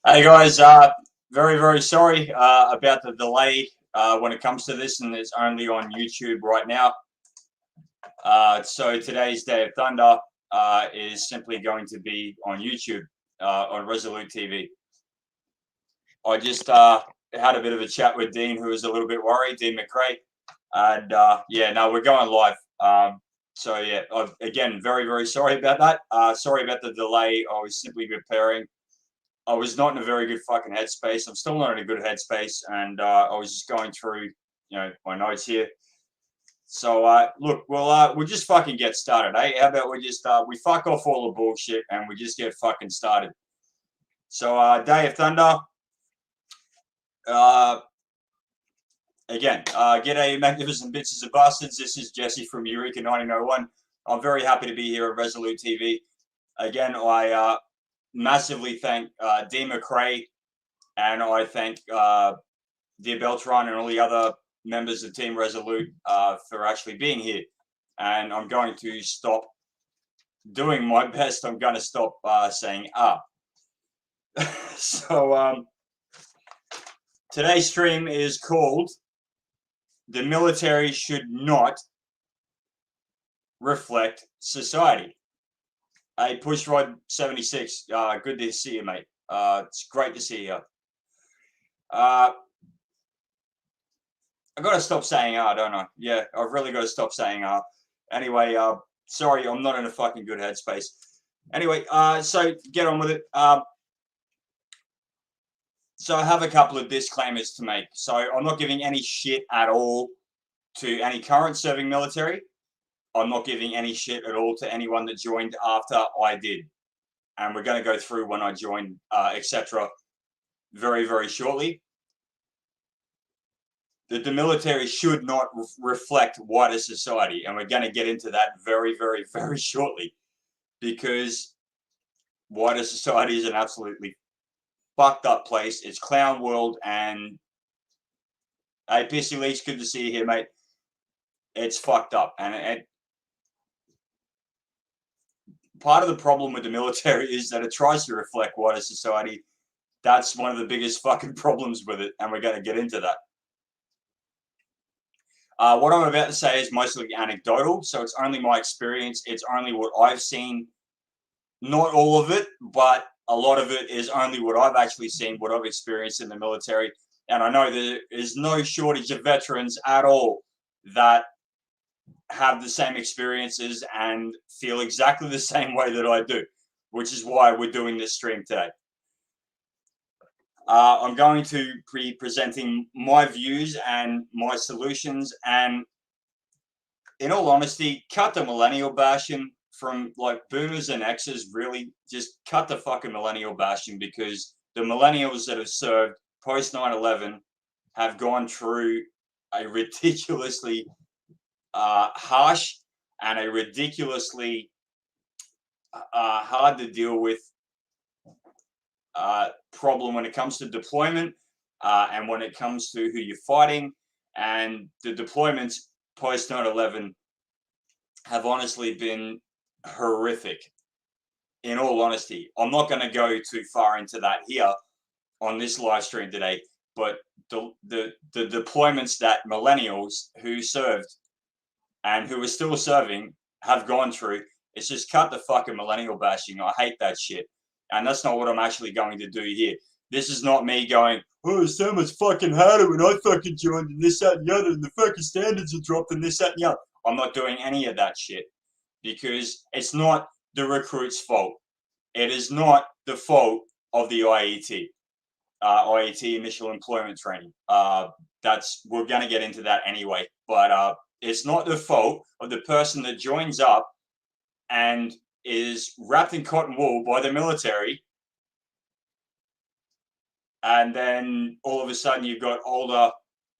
Hey guys, very sorry about the delay when it comes to this, and it's only on YouTube right now. So today's Day of Thunder is simply going to be on YouTube on Resolute TV. I just had a bit of a chat with Dean, who was a little bit worried, Dean McRae, and yeah, no, we're going live. So yeah, again, very sorry about that. Sorry about the delay. I was simply preparing. I was not in a very good fucking headspace. I'm still not in a good headspace, and I was just going through, my notes here. So look, we'll just fucking get started, eh? How about we fuck off all the bullshit and we just get fucking started. So Day of Thunder. Again, g'day, magnificent bitches and bastards. This is Jesse from Eureka 1901. I'm very happy to be here at Resolute TV. Again, I massively thank Dean McRae, and I thank Dear Beltran and all the other members of Team Resolute for actually being here. And I'm going to stop doing my best. I'm going to stop saying So today's stream is called "The Military Should Not Reflect Society." Hey, Pushrod 76, good to see you, mate. It's great to see you. I gotta stop saying don't I? Yeah, I've really got to stop saying Anyway, sorry, I'm not in a fucking good headspace. Anyway, so get on with it. So I have a couple of disclaimers to make. So I'm not giving any shit at all to any current serving military. I'm not giving any shit at all to anyone that joined after I did. And we're going to go through when I joined, etc. very shortly. That the military should not reflect wider society. And we're going to get into that very shortly. Because wider society is an absolutely fucked up place. It's clown world. And hey, Pissy Leach, good to see you here, mate. It's fucked up. And part of the problem with the military is that it tries to reflect wider society. That's one of the biggest fucking problems with it. And we're going to get into that. What I'm about to say is mostly anecdotal, so it's only my experience. It's only what I've seen. Not all of it, but a lot of it is only what I've actually seen, what I've experienced in the military. And I know there is no shortage of veterans at all that have the same experiences and feel exactly the same way that I do, which is why we're doing this stream today. I'm going to be presenting my views and my solutions, and in all honesty, cut the millennial bashing from like boomers and Xers. Really, just cut the fucking millennial bashing, because the millennials that have served post 9/11 have gone through a ridiculously harsh and a ridiculously hard to deal with problem when it comes to deployment and when it comes to who you're fighting. And the deployments post 9/11 have honestly been horrific. In all honesty, I'm not going to go too far into that here on this live stream today, but the deployments that millennials who served and who are still serving have gone through, it's just cut the fucking millennial bashing. I hate that shit. And that's not what I'm actually going to do here. This is not me going, oh, it's so much fucking harder when I fucking joined and this, that, and the other, and the fucking standards are dropped and this, that, and the other. I'm not doing any of that shit, because it's not the recruit's fault. It is not the fault of the IET, Initial Employment Training. We're going to get into that anyway. But it's not the fault of the person that joins up and is wrapped in cotton wool by the military, and then all of a sudden you've got older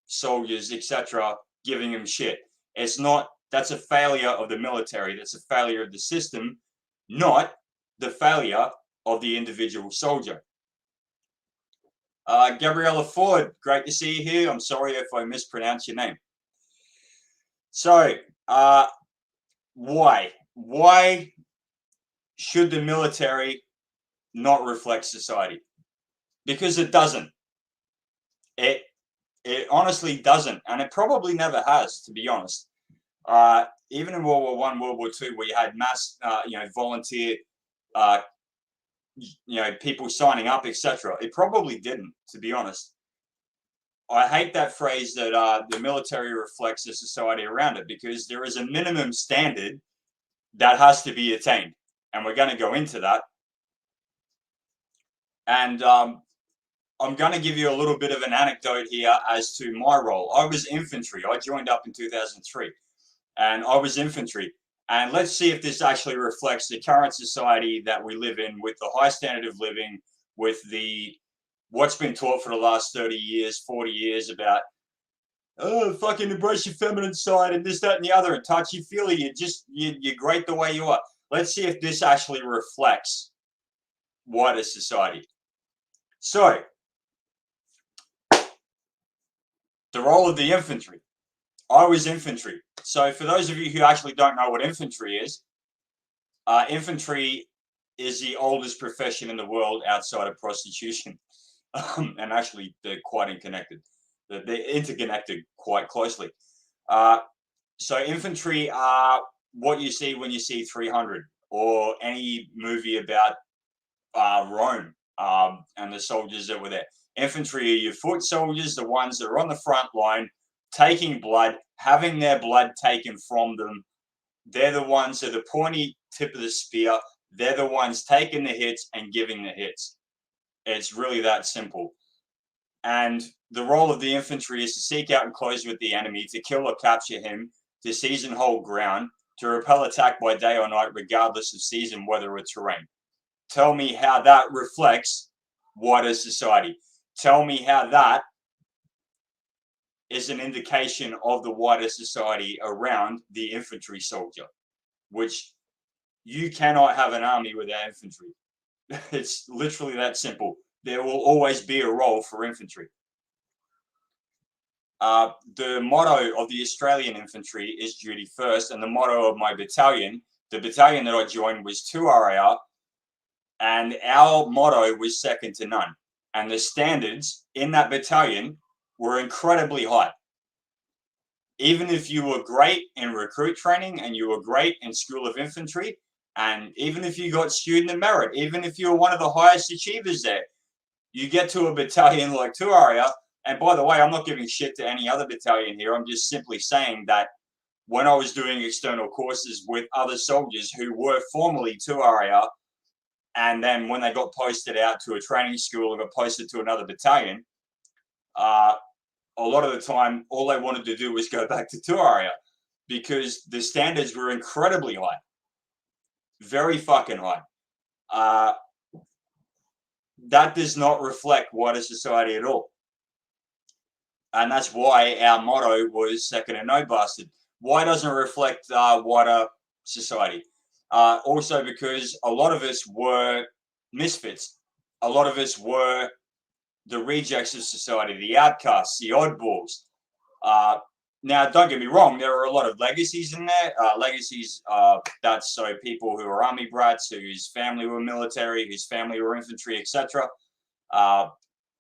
soldiers, etc., giving them shit. It's not. That's a failure of the military. That's a failure of the system, not the failure of the individual soldier. Gabriella Ford, great to see you here. I'm sorry if I mispronounce your name. So, why? Why should the military not reflect society? because it doesn't. It honestly doesn't, and it probably never has, to be honest. Even in World War One, World War Two, where you had mass, volunteer, uh, people signing up, etc. It probably didn't, to be honest. I hate that phrase that the military reflects the society around it, because there is a minimum standard that has to be attained, and we're going to go into that. And I'm going to give you a little bit of an anecdote here as to my role. I was infantry. I joined up in 2003, and I was infantry. And let's see if this actually reflects the current society that we live in, with the high standard of living, with the what's been taught for the last 30 years, 40 years about, oh, fucking embrace your feminine side and this, that, and the other, and touchy-feely. You're great the way you are. Let's see if this actually reflects wider society. So, the role of the infantry. I was infantry. So for those of you who actually don't know what infantry is the oldest profession in the world outside of prostitution. And actually, they're quite interconnected. They're interconnected quite closely. So infantry are what you see when you see 300 or any movie about Rome and the soldiers that were there. Infantry are your foot soldiers, the ones that are on the front line, taking blood, having their blood taken from them. They're the ones at the pointy tip of the spear. They're the ones taking the hits and giving the hits. It's really that simple. And the role of the infantry is to seek out and close with the enemy, to kill or capture him, to seize and hold ground, to repel attack by day or night, regardless of season, weather, or terrain. Tell me how that reflects wider society. Tell me how that is an indication of the wider society around the infantry soldier, which you cannot have an army without infantry. It's literally that simple. There will always be a role for infantry. The motto of the Australian infantry is duty first, and the motto of my battalion, the battalion that I joined, was 2RAR, and our motto was second to none. And the standards in that battalion were incredibly high. Even if you were great in recruit training and you were great in School of Infantry, and even if you got student of merit, even if you were one of the highest achievers there, you get to a battalion like 2RAR. And by the way, I'm not giving shit to any other battalion here. I'm just simply saying that when I was doing external courses with other soldiers who were formerly 2RAR, and then when they got posted out to a training school or got posted to another battalion, a lot of the time, all they wanted to do was go back to 2RAR, because the standards were incredibly high. Very fucking high. That does not reflect wider society at all. And that's why our motto was second and no bastard. Why doesn't it reflect wider society? Also because a lot of us were misfits. A lot of us were the rejects of society, the outcasts, the oddballs. Now, don't get me wrong, there are a lot of legacies in there. Legacies, that's so people who are army brats, whose family were military, whose family were infantry, etc.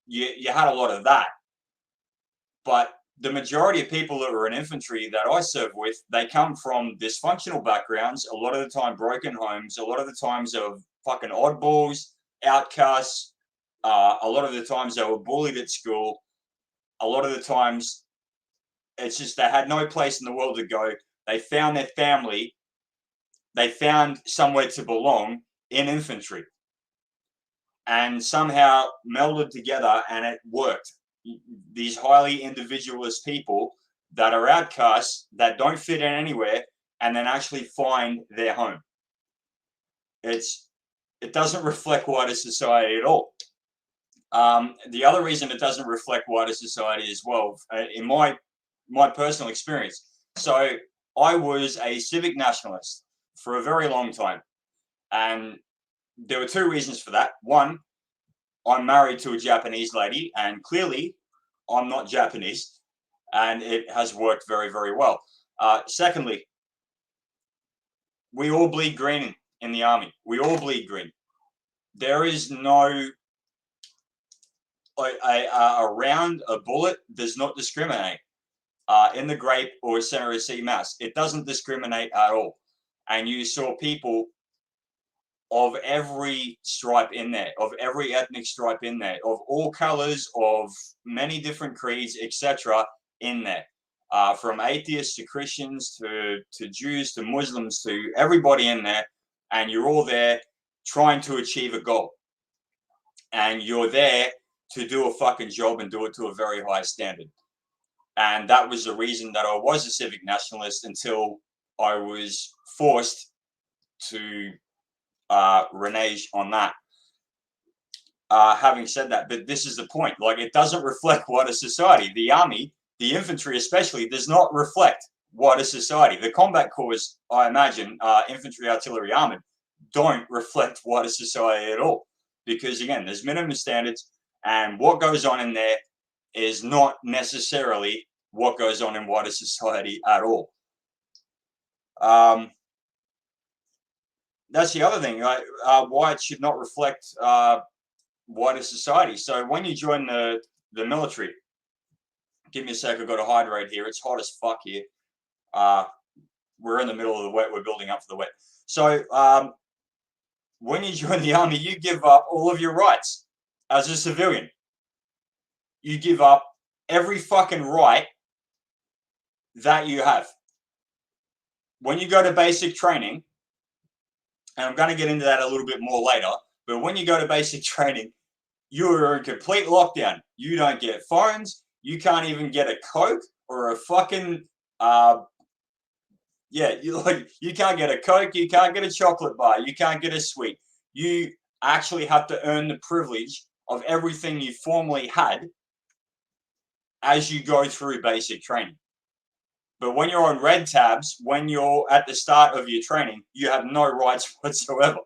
You had a lot of that. But the majority of people that were in infantry that I served with, they come from dysfunctional backgrounds, a lot of the time broken homes, a lot of the times of fucking oddballs, outcasts. A lot of the times they were bullied at school. A lot of the times it's just they had no place in the world to go. They found their family. They found somewhere to belong in infantry, and somehow melded together, and it worked. These highly individualist people that are outcasts, that don't fit in anywhere, and then actually find their home. It doesn't reflect wider society at all. The other reason it doesn't reflect wider society as well, in my personal experience. So I was a civic nationalist for a very long time, and there were two reasons for that. One, I'm married to a Japanese lady, and clearly I'm not Japanese, and it has worked very, very well. Secondly, we all bleed green in the army. We all bleed green. There is no a round, a bullet does not discriminate in the grape or center of C mass. It doesn't discriminate at all. And you saw people of every stripe in there, of every ethnic stripe in there, of all colors, of many different creeds, etc., in there. From atheists to Christians to Jews to Muslims to everybody in there. And you're all there trying to achieve a goal. And you're there to do a fucking job and do it to a very high standard. And that was the reason that I was a civic nationalist until I was forced to renege on that. Having said that, but this is the point. Like, it doesn't reflect what a society. The army, the infantry especially, does not reflect what a society. The combat corps, I imagine, infantry, artillery, armored, don't reflect what a society at all. Because again, there's minimum standards, and what goes on in there is not necessarily what goes on in what a society at all. That's the other thing, right? Why it should not reflect wider society. So when you join the military, give me a sec, I've got to hydrate here. It's hot as fuck here. We're in the middle of the wet. We're building up for the wet. So when you join the army, you give up all of your rights as a civilian. You give up every fucking right that you have. When you go to basic training, and I'm going to get into that a little bit more later, but when you go to basic training, you're in complete lockdown. You don't get phones. You can't even get a Coke or a fucking, you can't get a Coke. You can't get a chocolate bar. You can't get a sweet. You actually have to earn the privilege of everything you formerly had as you go through basic training. But when you're on red tabs, when you're at the start of your training, you have no rights whatsoever.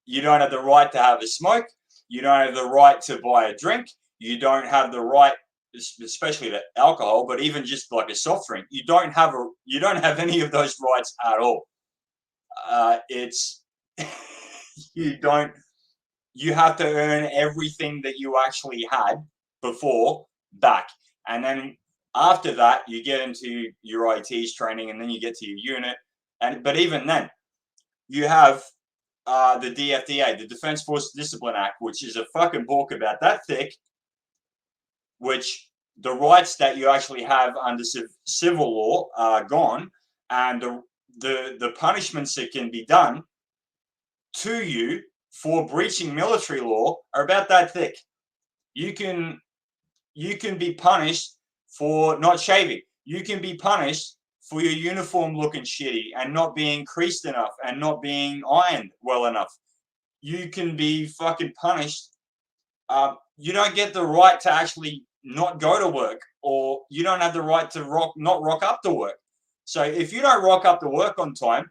You don't have the right to have a smoke. You don't have the right to buy a drink. You don't have the right, especially to alcohol, but even just like a soft drink, you don't have any of those rights at all. You have to earn everything that you actually had before back. And then after that, you get into your IT's training, and then you get to your unit. But even then, you have the DFDA, the Defense Force Discipline Act, which is a fucking book about that thick, which the rights that you actually have under civil law are gone, and the punishments that can be done to you for breaching military law are about that thick. You can be punished for not shaving. You can be punished for your uniform looking shitty and not being creased enough and not being ironed well enough. You can be fucking punished. You don't get the right to actually not go to work, or you don't have the right to not rock up to work. So if you don't rock up to work on time,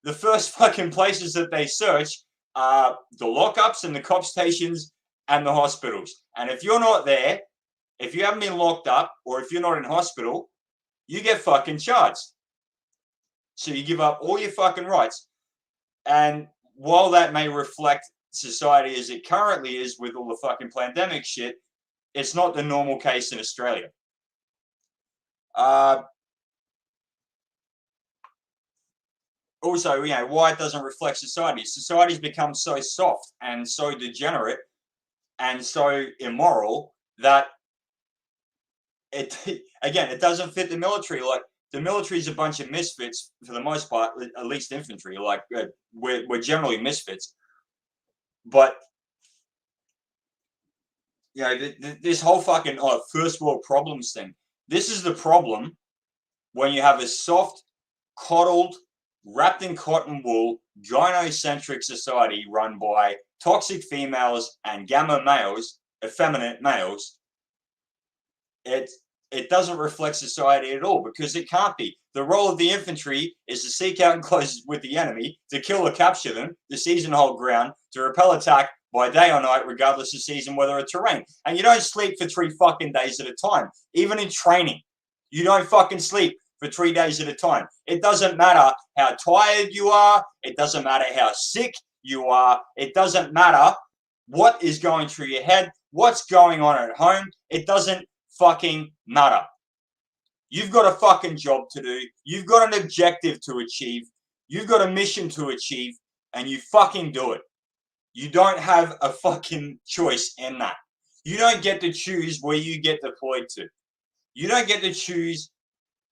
the first fucking places that they search are the lockups and the cop stations and the hospitals. And if you're not there, if you haven't been locked up, or if you're not in hospital, you get fucking charged. So you give up all your fucking rights. And while that may reflect society as it currently is with all the fucking pandemic shit, it's not the normal case in Australia. Also, why it doesn't reflect society. Society's become so soft and so degenerate and so immoral that it doesn't fit the military. Like, the military is a bunch of misfits for the most part, at least infantry. Like, we're generally misfits. But this whole fucking first world problems thing. This is the problem when you have a soft, coddled, wrapped in cotton wool, gynocentric society run by toxic females and gamma males, effeminate males. It doesn't reflect society at all, because it can't be. The role of the infantry is to seek out and close with the enemy, to kill or capture them, to seize and hold ground, to repel attack by day or night, regardless of season, weather, or terrain. And you don't sleep for 3 fucking days at a time. Even in training, you don't fucking sleep for 3 days at a time. It doesn't matter how tired you are. It doesn't matter how sick you are. It doesn't matter what is going through your head, what's going on at home. It doesn't fucking matter. You've got a fucking job to do. You've got an objective to achieve. You've got a mission to achieve, and you fucking do it. You don't have a fucking choice in that. You don't get to choose where you get deployed to. You don't get to choose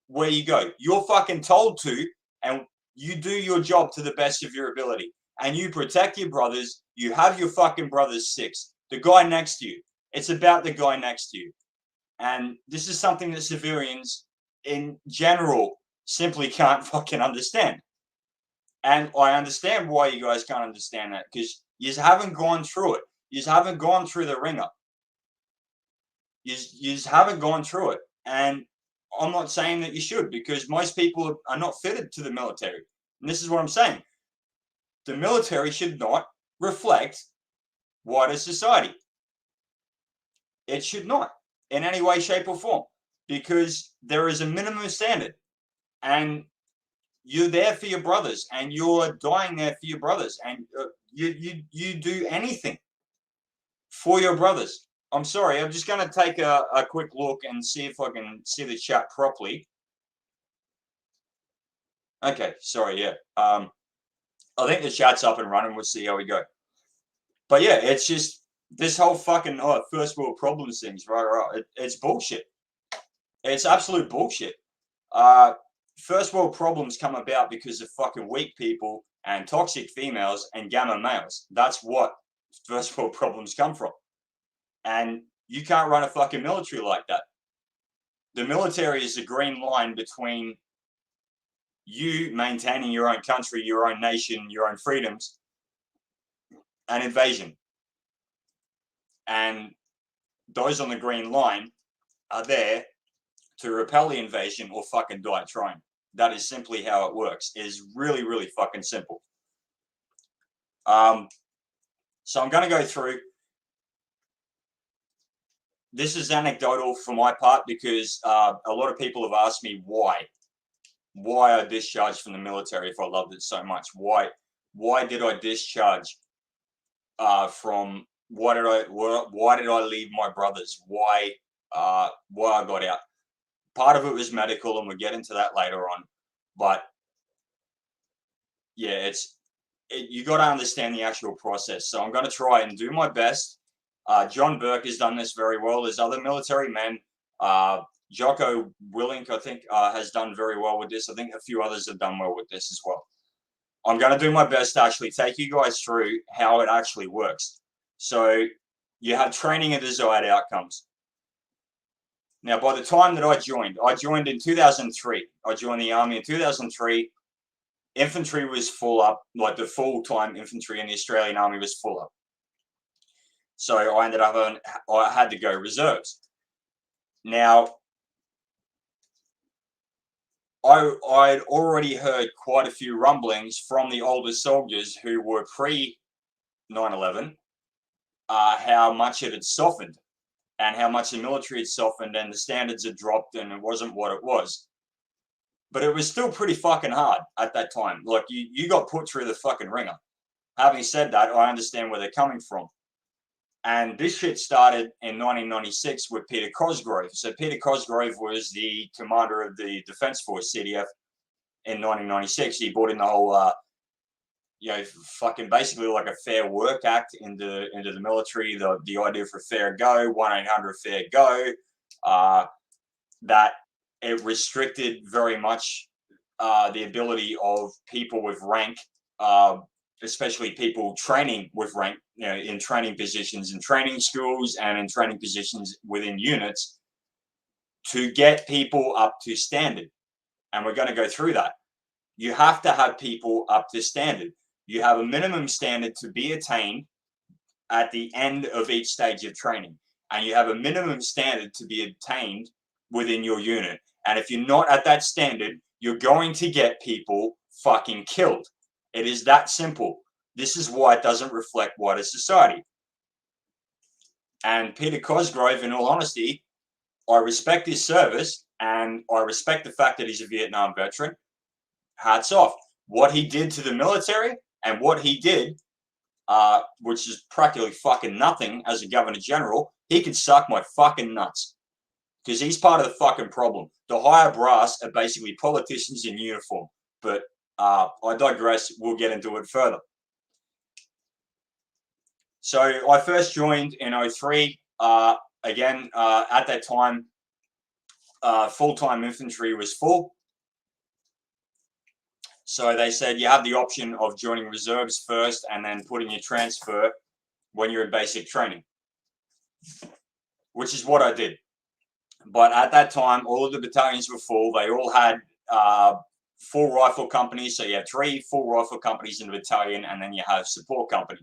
where you go. You're fucking told to, and you do your job to the best of your ability. And you protect your brothers. You have your fucking brother's six. The guy next to you. It's about the guy next to you. And this is something that civilians in general simply can't fucking understand. And I understand why you guys can't understand that, because you haven't gone through it. You haven't gone through the ringer. You haven't gone through it. And I'm not saying that you should, because most people are not fitted to the military. And this is what I'm saying. The military should not reflect wider society. It should not, in any way, shape, or form, because there is a minimum standard. And you're there for your brothers, and you're dying there for your brothers, and you do anything for your brothers. I'm sorry, I'm just going to take a quick look and see if I can see the chat properly. Okay, sorry, yeah. I think the chat's up and running. We'll see how we go. But yeah, it's just this whole fucking first world problems things, right? It's bullshit. It's absolute bullshit. First world problems come about because of fucking weak people and toxic females and gamma males. That's what first world problems come from. And you can't run a fucking military like that. The military is the green line between you maintaining your own country, your own nation, your own freedoms, and invasion. And those on the green line are there to repel the invasion or fucking die trying. That is simply how it works. It is really, really fucking simple. So I'm going to go through. This is anecdotal for my part, because a lot of people have asked me why I discharged from the military if I loved it so much. Why did I discharge from? Why did I leave my brothers? Why I got out? Part of it was medical, and we'll get into that later on. But yeah, you got to understand the actual process. So I'm going to try and do my best. John Burke has done this very well. There's other military men. Jocko Willink, I think, has done very well with this. I think a few others have done well with this as well. I'm going to do my best to actually take you guys through how it actually works. So you have training and desired outcomes. Now, by the time that I joined in 2003. I joined the Army in 2003. Infantry was full up, like the full-time infantry in the Australian Army was full up. So I ended up I had to go reserves. Now, I'd already heard quite a few rumblings from the older soldiers who were pre-9/11, how much it had softened, and how much the military had softened, and the standards had dropped, and it wasn't what it was. But it was still pretty fucking hard at that time. Like, you got put through the fucking ringer. Having said that, I understand where they're coming from. And this shit started in 1996 with Peter Cosgrove. So Peter Cosgrove was the commander of the Defence Force, CDF, in 1996. He brought in the whole, fucking basically like a Fair Work Act into the military. The idea for fair go, 1-800-FAIR-GO, that it restricted very much the ability of people with rank, especially people training with rank, in training positions in training schools and in training positions within units, to get people up to standard. And we're going to go through that. You have to have people up to standard. You have a minimum standard to be attained at the end of each stage of training. And you have a minimum standard to be obtained within your unit. And if you're not at that standard, you're going to get people fucking killed. It is that simple. This is why it doesn't reflect wider society. And Peter Cosgrove, in all honesty, I respect his service, and I respect the fact that he's a Vietnam veteran. Hats off. What he did to the military and what he did which is practically fucking nothing as a Governor General, he could suck my fucking nuts. Because he's part of the fucking problem. The higher brass are basically politicians in uniform. But I digress. We'll get into it further. So I first joined in 03. Again, at that time, full-time infantry was full. So they said you have the option of joining reserves first and then putting your transfer when you're in basic training, which is what I did. But at that time, all of the battalions were full. They all had full rifle companies. So you have 3 full rifle companies in the battalion, and then you have support company.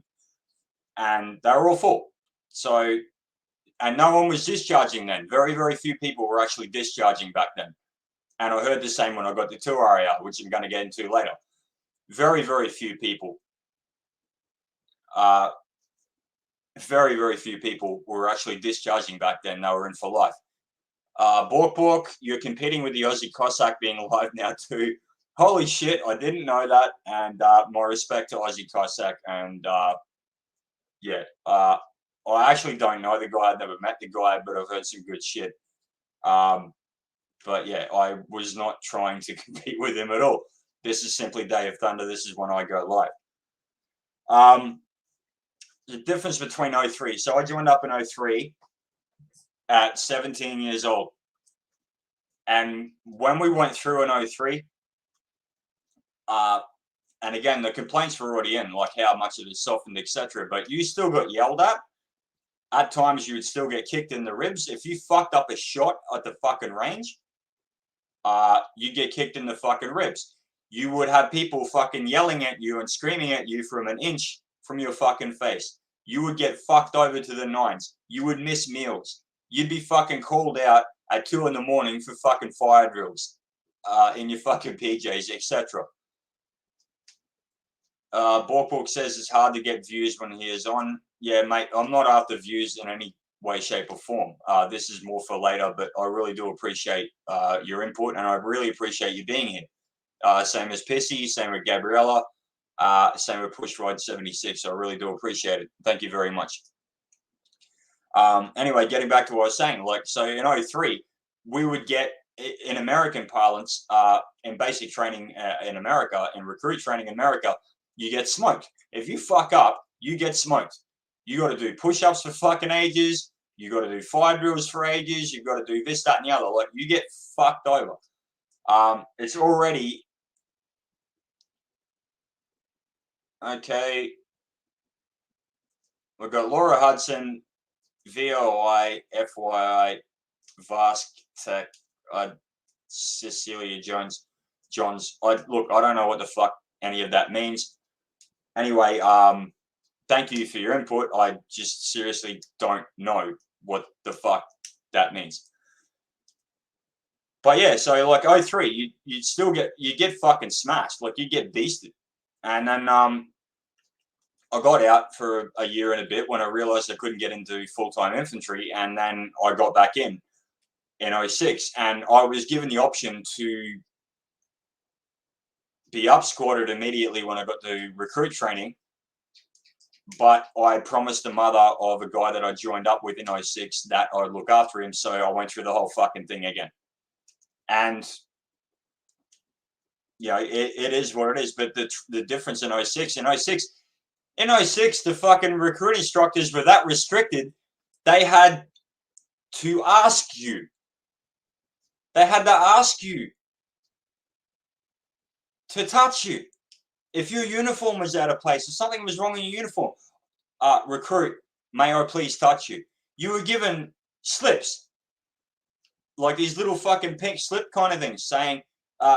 And they were all full. So, and no one was discharging then. Very, very few people were actually discharging back then. And I heard the same when I got to 2RAR, which I'm going to get into later. Very, very few people. Very, very few people were actually discharging back then. They were in for life. Bork, you're competing with the Aussie Cossack being alive now too. Holy shit, I didn't know that. And my respect to Aussie Cossack. And yeah, I actually don't know the guy. I've never met the guy, but I've heard some good shit. But yeah, I was not trying to compete with him at all. This is simply Day of Thunder. This is when I go live. The difference between 03. So I joined up in 03 at 17 years old. And when we went through in 03, and again, the complaints were already in, like how much it is softened, etc. But you still got yelled at. At times, you would still get kicked in the ribs. If you fucked up a shot at the fucking range, you get kicked in the fucking ribs. You would have people fucking yelling at you and screaming at you from an inch from your fucking face. You would get fucked over to the nines. You would miss meals. You'd be fucking called out at 2 in the morning for fucking fire drills in your fucking PJs, etc. Bork says it's hard to get views when he is on. Yeah, mate, I'm not after views in any way, shape, or form. This is more for later, but I really do appreciate your input, and I really appreciate you being here. Same as Pissy, same with Gabriella, same with Pushride 76. I really do appreciate it. Thank you very much. Anyway, getting back to what I was saying, like, so in 03, we would get, in American parlance, in basic training in America, in recruit training in America, you get smoked. If you fuck up, you get smoked. You got to do push-ups for fucking ages. You got to do fire drills for ages. You've got to do this, that, and the other. Like, you get fucked over. It's already... Okay. We've got Laura Hudson, VOI, FYI, Vask Tech, Cecilia Johns. Look, I don't know what the fuck any of that means. Anyway, thank you for your input. I just seriously don't know what the fuck that means. But yeah, so like 03, you still get fucking smashed. Like, you get beasted. And then I got out for a year and a bit when I realized I couldn't get into full-time infantry, and then I got back in 06, and I was given the option to be up-squatted immediately when I got to recruit training, but I promised the mother of a guy that I joined up with in 06 that I'd look after him, so I went through the whole fucking thing again. And yeah, it is what it is, but the difference in 06, the fucking recruit instructors were that restricted, they had to ask you. They had to ask you to touch you. If your uniform was out of place, if something was wrong in your uniform, recruit, may I please touch you? You were given slips, like these little fucking pink slip kind of things, saying,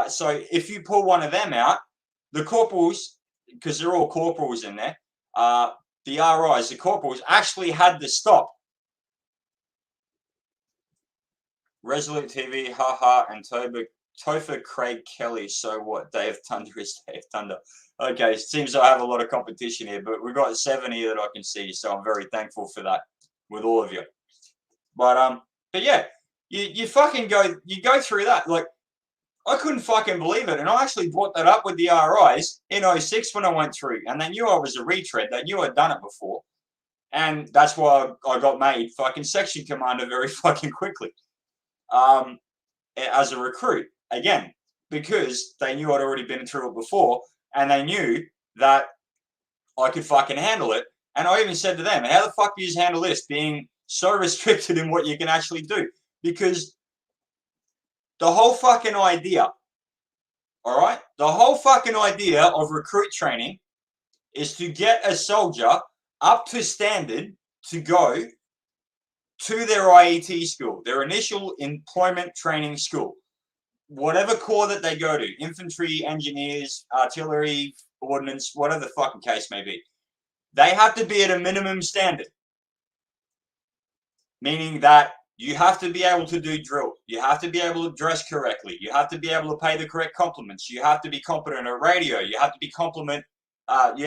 so if you pull one of them out, the corporals, because they're all corporals in there, the RIs, the corporals, actually had to stop. Resolute TV, haha, and Topher Craig Kelly. So what? Day of Thunder is Day of Thunder. Okay, seems I have a lot of competition here, but we've got 7 here that I can see, so I'm very thankful for that with all of you. But yeah, you fucking go through that. Like, I couldn't fucking believe it. And I actually brought that up with the RIs in '06 when I went through. And they knew I was a retread. They knew I'd done it before. And that's why I got made fucking section commander very fucking quickly. As a recruit, again, because they knew I'd already been through it before. And they knew that I could fucking handle it. And I even said to them, how the fuck do you handle this, being so restricted in what you can actually do? Because the whole fucking idea, all right, the whole fucking idea of recruit training is to get a soldier up to standard to go to their IET school, their initial employment training school, whatever corps that they go to, infantry, engineers, artillery, ordnance, whatever the fucking case may be. They have to be at a minimum standard, meaning that you have to be able to do drill. You have to be able to dress correctly. You have to be able to pay the correct compliments. You have to be competent at radio. You have to be competent at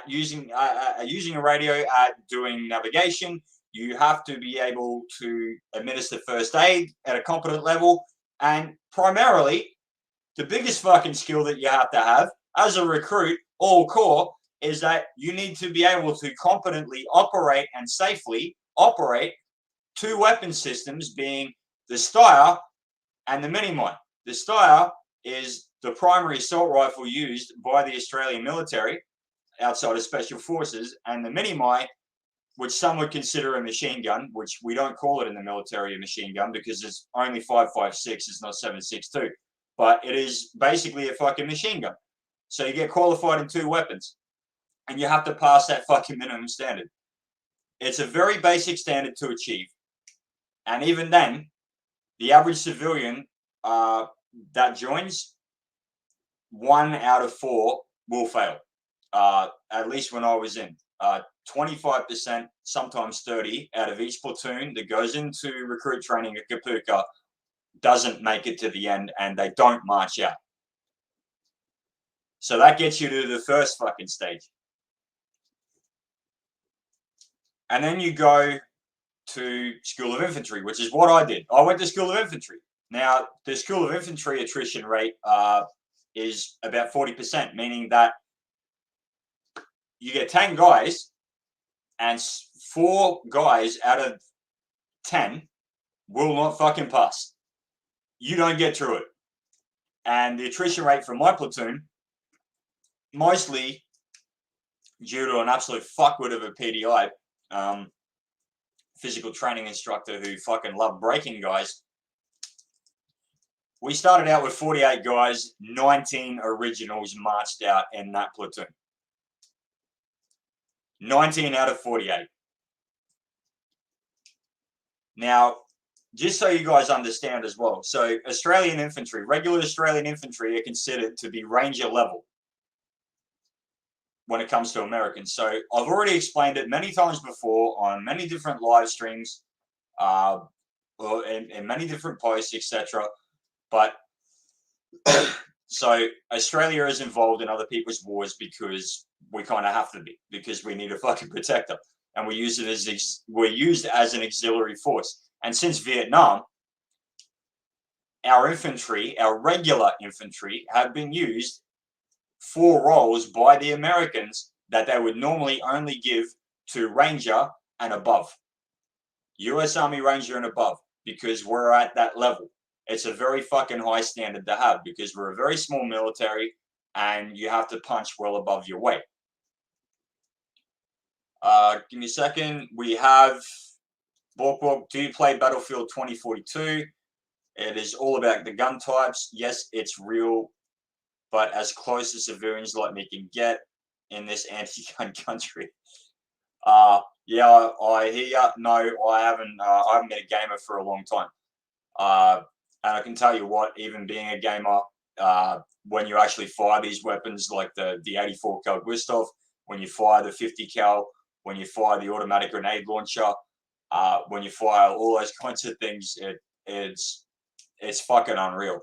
using a radio, at doing navigation. You have to be able to administer first aid at a competent level. And primarily, the biggest fucking skill that you have to have as a recruit, all corps, is that you need to be able to competently operate and safely operate two weapon systems, being the Steyr and the Minimine. The Steyr is the primary assault rifle used by the Australian military outside of special forces, and the Minimine, which some would consider a machine gun, which we don't call it in the military a machine gun because it's only 5.56, it's not 7.62, but it is basically a fucking machine gun. So you get qualified in two weapons, and you have to pass that fucking minimum standard. It's a very basic standard to achieve, and even then, the average civilian that joins, 1 out of 4 will fail. At least when I was in. 25%, sometimes 30 out of each platoon that goes into recruit training at Kapooka doesn't make it to the end, and they don't march out. So that gets you to the first fucking stage. And then you go to School of Infantry, which is what I did. I went to School of Infantry. Now, the School of Infantry attrition rate is about 40%, meaning that you get 10 guys, and 4 guys out of 10 will not fucking pass. You don't get through it. And the attrition rate from my platoon, mostly due to an absolute fuckwit of a PDI, physical training instructor who fucking loved breaking guys. We started out with 48 guys, 19 originals marched out in that platoon. 19 out of 48. Now, just so you guys understand as well, so Australian infantry, regular Australian infantry are considered to be ranger level when it comes to Americans. So I've already explained it many times before on many different live streams, in many different posts, etc. But so Australia is involved in other people's wars because we kind of have to be, because we need a fucking protector, and we're used as an auxiliary force. And since Vietnam, our infantry, our regular infantry, have been used for roles by the Americans that they would normally only give to Ranger and above, US Army Ranger and above, because we're at that level. It's a very fucking high standard to have because we're a very small military and you have to punch well above your weight. Give me a second. We have Bork, do you play Battlefield 2042? It is all about the gun types. Yes, it's real, but as close to civilians like me can get in this anti-gun country. Yeah, I hear ya. No, I haven't been a gamer for a long time. And I can tell you what, even being a gamer, when you actually fire these weapons like the 84 cal Gustav, when you fire the 50 cal, when you fire the automatic grenade launcher, when you fire all those kinds of things, it's fucking unreal.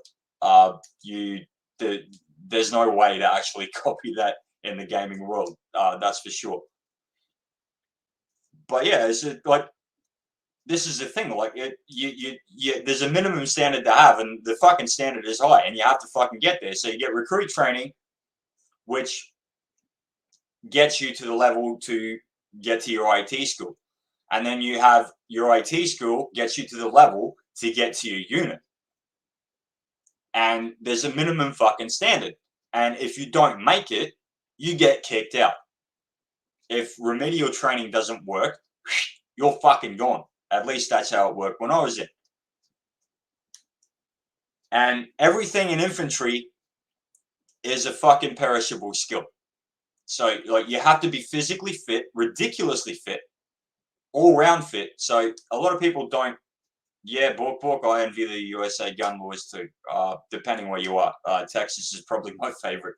There's no way to actually copy that in the gaming world. That's for sure. But yeah, it's like this is the thing, like there's a minimum standard to have, and the fucking standard is high, and you have to fucking get there. So you get recruit training, which gets you to the level to get to your IT school, and then you have your IT school gets you to the level to get to your unit, and there's a minimum fucking standard, and if you don't make it, you get kicked out. If remedial training doesn't work, you're fucking gone. At least that's how it worked when I was in. And everything in infantry is a fucking perishable skill. So, like, you have to be physically fit, ridiculously fit, all-round fit. So, a lot of people don't. Yeah, Bork, I envy the USA gun laws too, depending where you are. Texas is probably my favorite.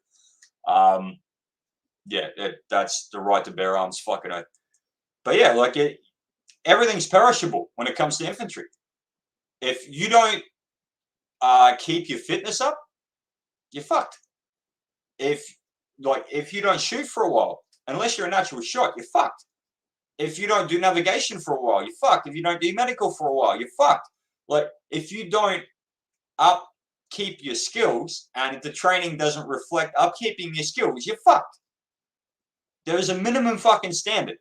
Yeah, that's the right to bear arms, fucking oath. But yeah, like, everything's perishable when it comes to infantry. If you don't keep your fitness up, you're fucked. If you don't shoot for a while, unless you're a natural shot, you're fucked. If you don't do navigation for a while, you're fucked. If you don't do medical for a while, you're fucked. Like, if you don't upkeep your skills, and if the training doesn't reflect upkeeping your skills, you're fucked. There is a minimum fucking standard.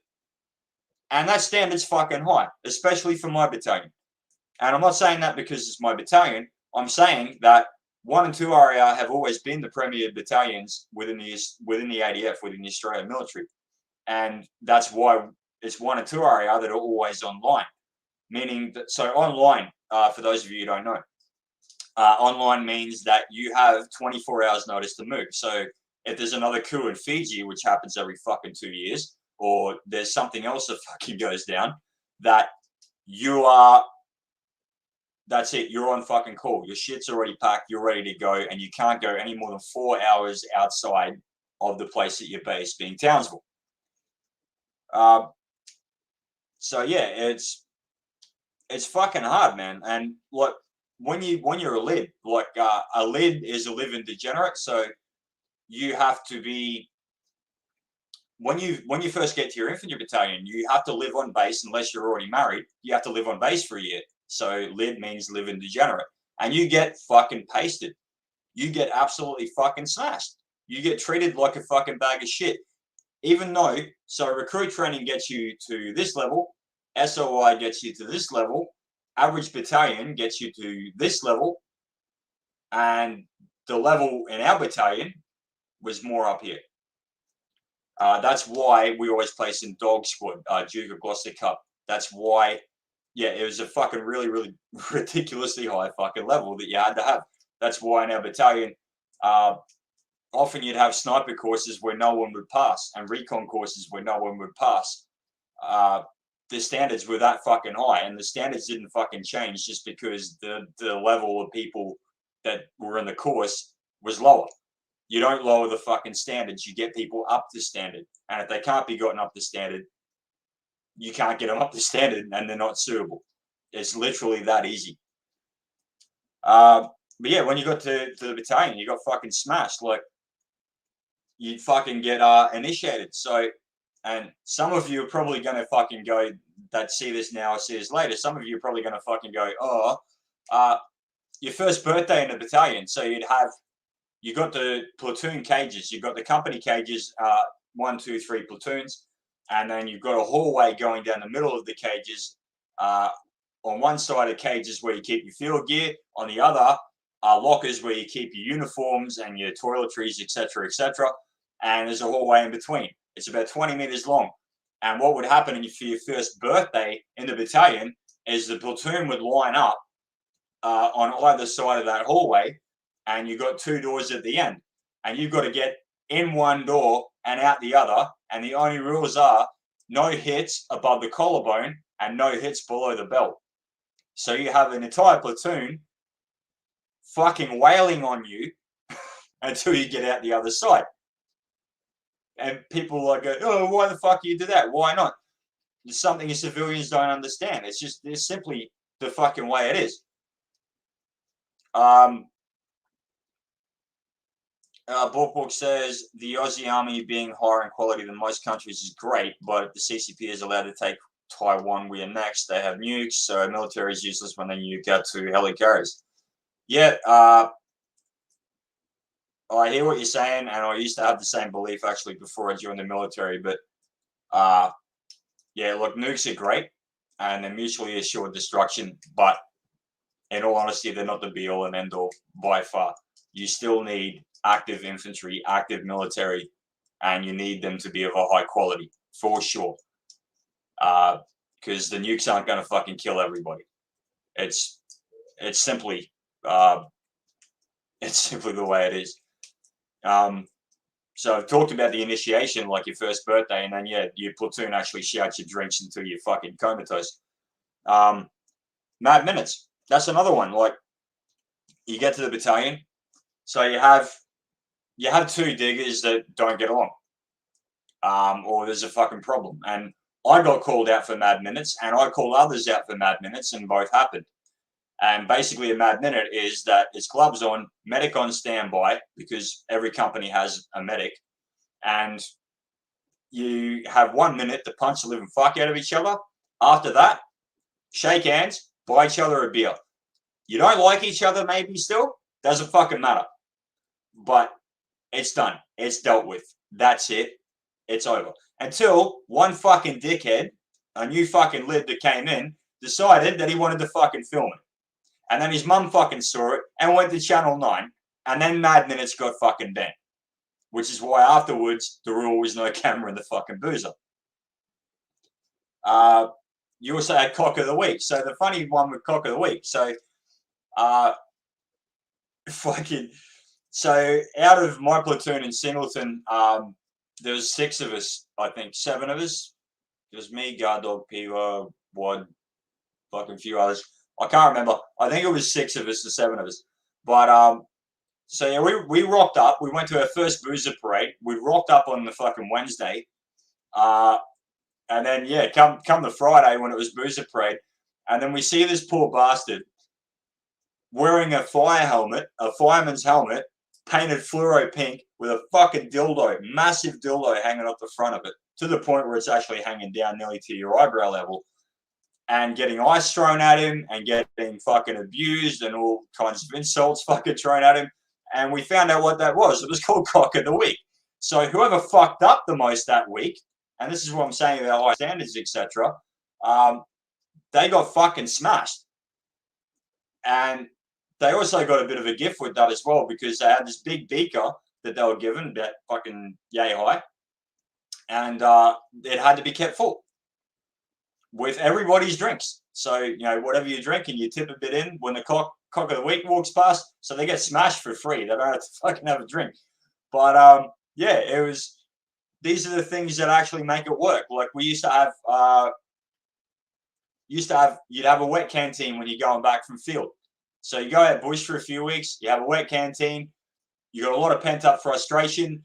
And that standard's fucking high, especially for my battalion. And I'm not saying that because it's my battalion. I'm saying that 1 and 2 RAR have always been the premier battalions within the ADF, within the Australian military. And that's why it's 1 and 2 RAR that are always online. Meaning that, so online, for those of you who don't know, online means that you have 24 hours notice to move. So if there's another coup in Fiji, which happens every fucking 2 years, or there's something else that fucking goes down, that that's it, you're on fucking call. Your shit's already packed, you're ready to go, and you can't go any more than 4 hours outside of the place at your base, being Townsville. So yeah, it's fucking hard, man. And like, when you're a lid, like, a lid is a living degenerate, so you have to be, when you first get to your infantry battalion, you have to live on base. Unless you're already married, you have to live on base for a year. So lid means living degenerate, and you get fucking pasted. You get absolutely fucking smashed. You get treated like a fucking bag of shit. Even though, so recruit training gets you to this level, SOI gets you to this level, average battalion gets you to this level, and the level in our battalion was more up here. That's why we always place in dog squad, Duke of Gloucester Cup. That's why, yeah, it was a fucking really, really ridiculously high fucking level that you had to have. That's why in our battalion, often you'd have sniper courses where no one would pass, and recon courses where no one would pass. The standards were that fucking high, and the standards didn't fucking change just because the level of people that were in the course was lower. You don't lower the fucking standards, you get people up to standard. And if they can't be gotten up to standard, you can't get them up to standard, and they're not suitable. It's literally that easy. But yeah, when you got to the battalion, you got fucking smashed. Like, you fucking get initiated. So, and some of you are probably going to fucking go, that see this now or see this later, some of you are probably going to fucking go, your first birthday in the battalion. So you got the platoon cages, you've got the company cages, 1, 2, 3 platoons, and then you've got a hallway going down the middle of the cages. On one side of cages where you keep your field gear, on the other are lockers where you keep your uniforms and your toiletries, etc., etc. And there's a hallway in between. It's about 20 meters long. And what would happen for your first birthday in the battalion is the platoon would line up on either side of that hallway, and you've got 2 doors at the end, and you've got to get in one door and out the other. And the only rules are no hits above the collarbone and no hits below the belt. So you have an entire platoon fucking wailing on you until you get out the other side. And people like go, oh, why the fuck you do that? Why not? It's something civilians don't understand. It's simply the fucking way it is. Bork says the Aussie army being higher in quality than most countries is great, but the CCP is allowed to take Taiwan, we are next. They have nukes, so military is useless when they nuke out to helicarriers. Yeah, I hear what you're saying, and I used to have the same belief actually before I joined the military. But yeah, look, nukes are great, and they're mutually assured destruction. But in all honesty, they're not the be all and end all by far. You still need active infantry, active military, and you need them to be of a high quality for sure. Because the nukes aren't going to fucking kill everybody. It's simply it's simply the way it is. So I've talked about the initiation, like your first birthday, and then yeah, your platoon actually shouts your drinks until you're fucking comatose. Mad minutes. That's another one. Like you get to the battalion, so you have two diggers that don't get along, or there's a fucking problem, and I got called out for mad minutes, and I called others out for mad minutes, and both happened. And basically, a mad minute is that it's gloves on, medic on standby, because every company has a medic, and you have 1 minute to punch the living fuck out of each other. After that, shake hands, buy each other a beer. You don't like each other, maybe still, doesn't fucking matter. But it's done. It's dealt with. That's it. It's over. Until one fucking dickhead, a new fucking lid that came in, decided that he wanted to fucking film it. And then his mum fucking saw it and went to Channel 9. And then Mad Minutes got fucking banned. Which is why afterwards, the rule was no camera in the fucking boozer. You also had Cock of the Week. So the funny one with Cock of the Week. So, so out of my platoon in Singleton, there was 6 of us, I think, 7 of us. It was me, Guard Dog, Piwa, Wad, fucking few others. I can't remember. I think it was 6 of us or 7 of us. But so yeah, we rocked up. We went to our first boozer parade. We rocked up on the fucking Wednesday. And then yeah, come the Friday when it was boozer parade, and then we see this poor bastard wearing a fire helmet, a fireman's helmet, painted fluoro pink with a fucking dildo, massive dildo hanging off the front of it, to the point where it's actually hanging down nearly to your eyebrow level. And getting ice thrown at him and getting fucking abused and all kinds of insults fucking thrown at him. And we found out what that was. It was called Cock of the Week. So whoever fucked up the most that week, and this is what I'm saying about high standards, etc., they got fucking smashed. And they also got a bit of a gift with that as well, because they had this big beaker that they were given, about fucking yay high, and it had to be kept full with everybody's drinks. So, you know, whatever you drink and you tip a bit in when the cock of the week walks past, so they get smashed for free. They don't have to fucking have a drink. But yeah, it was, these are the things that actually make it work. Like we used to have, you'd have a wet canteen when you're going back from field. So you go out bush for a few weeks, you have a wet canteen, you got a lot of pent up frustration.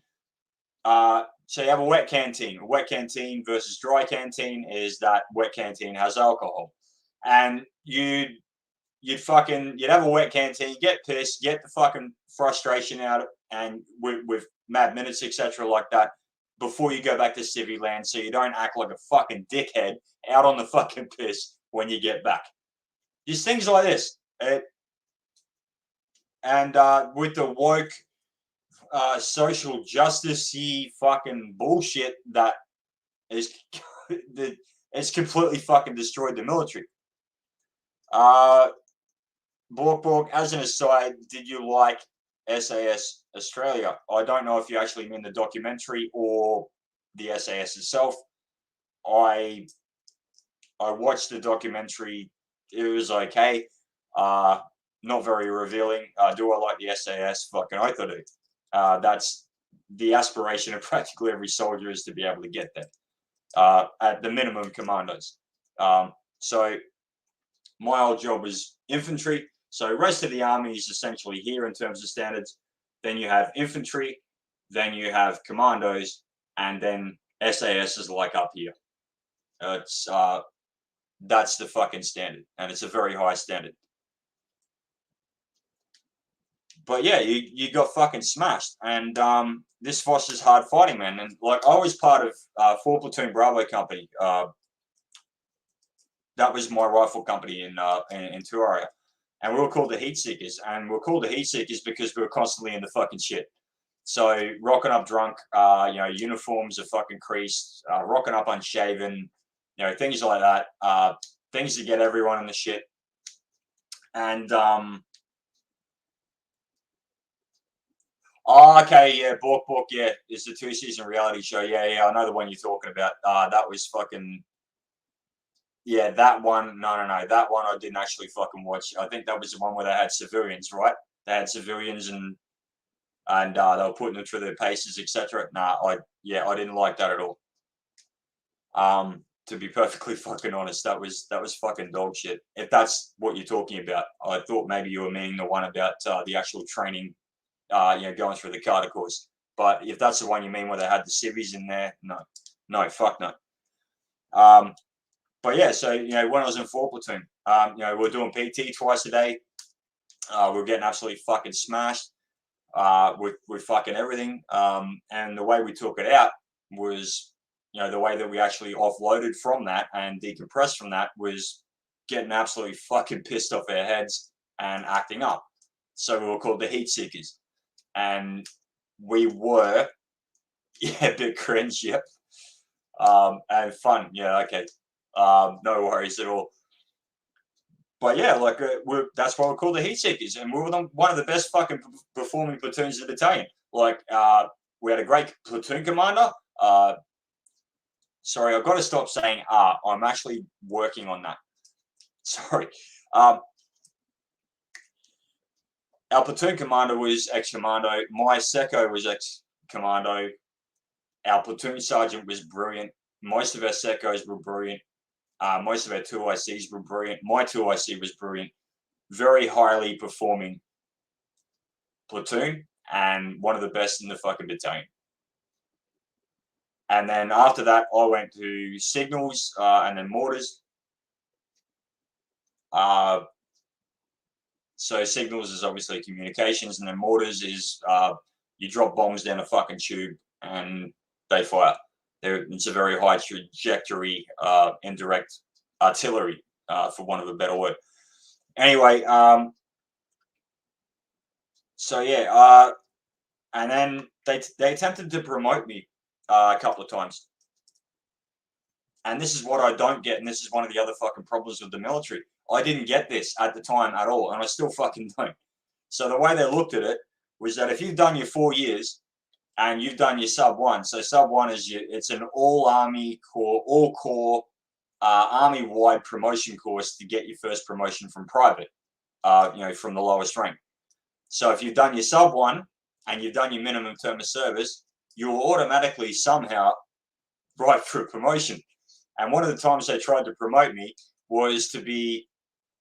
So you have a wet canteen. A wet canteen versus dry canteen is that wet canteen has alcohol, and you'd have a wet canteen, get pissed, get the fucking frustration out, and with mad minutes, etc., like that, before you go back to civvy land, so you don't act like a fucking dickhead out on the fucking piss when you get back. Just things like this, and with the woke social justice-y fucking bullshit that is that it's completely fucking destroyed the military. Bork, as an aside, did you like SAS Australia? I don't know if you actually mean the documentary or the SAS itself. I watched the documentary. It was okay. Not very revealing. Do I like the SAS? Fucking oath I do. That's the aspiration of practically every soldier, is to be able to get there. At the minimum, commandos. So my old job was infantry. So rest of the army is essentially here in terms of standards. Then you have infantry, then you have commandos, and then SAS is like up here. It's that's the fucking standard, and it's a very high standard. But yeah, you got fucking smashed, and this fosters hard fighting, man. And like I was part of 4 Platoon Bravo Company. That was my rifle company in Tuaria. And we were called the Heat Seekers. And we were called the Heat Seekers because we were constantly in the fucking shit. So rocking up drunk, uniforms are fucking creased, rocking up unshaven, things like that, things to get everyone in the shit. And okay, yeah, Bork, yeah, it's the 2-season reality show. Yeah, I know the one you're talking about. That was fucking, yeah, that one. No, that one I didn't actually fucking watch. I think that was the one where they had civilians, right? They had civilians and they were putting them through their paces, etc. Nah, I didn't like that at all. To be perfectly fucking honest, that was fucking dog shit. If that's what you're talking about, I thought maybe you were meaning the one about the actual training, going through the Carter course. But if that's the one you mean where they had the civvies in there, no, fuck no. But yeah, so when I was in 4 platoon, we were doing PT twice a day. We were getting absolutely fucking smashed with fucking everything. And the way we took it out was, the way that we actually offloaded from that and decompressed from that was getting absolutely fucking pissed off our heads and acting up. So we were called the Heat Seekers. And we were, a bit cringe, yep. And fun, yeah, okay. No worries at all. But yeah, like that's why we're called the Heat Seekers, and we were one of the best fucking performing platoons in the battalion. Like we had a great platoon commander. Sorry, I've got to stop saying I'm actually working on that. Sorry. Our platoon commander was ex-commando. My secco was ex-commando. Our platoon sergeant was brilliant. Most of our seccos were brilliant. Most of our 2ICs were brilliant. My 2IC was brilliant. Very highly performing platoon and one of the best in the fucking battalion. And then after that, I went to signals and then mortars. So signals is obviously communications, and then mortars is you drop bombs down a fucking tube and they fire. It's a very high trajectory, indirect artillery, for want of a better word. Anyway, so yeah, and then they attempted to promote me a couple of times. And this is what I don't get, and this is one of the other fucking problems with the military. I didn't get this at the time at all, and I still fucking don't. So the way they looked at it was that if you've done your 4 years and you've done your sub 1, so sub 1 is it's an all army corps, all corps, army wide promotion course to get your first promotion from private, from the lowest rank. So if you've done your sub 1 and you've done your minimum term of service, you'll automatically somehow write for a promotion. And one of the times they tried to promote me was to be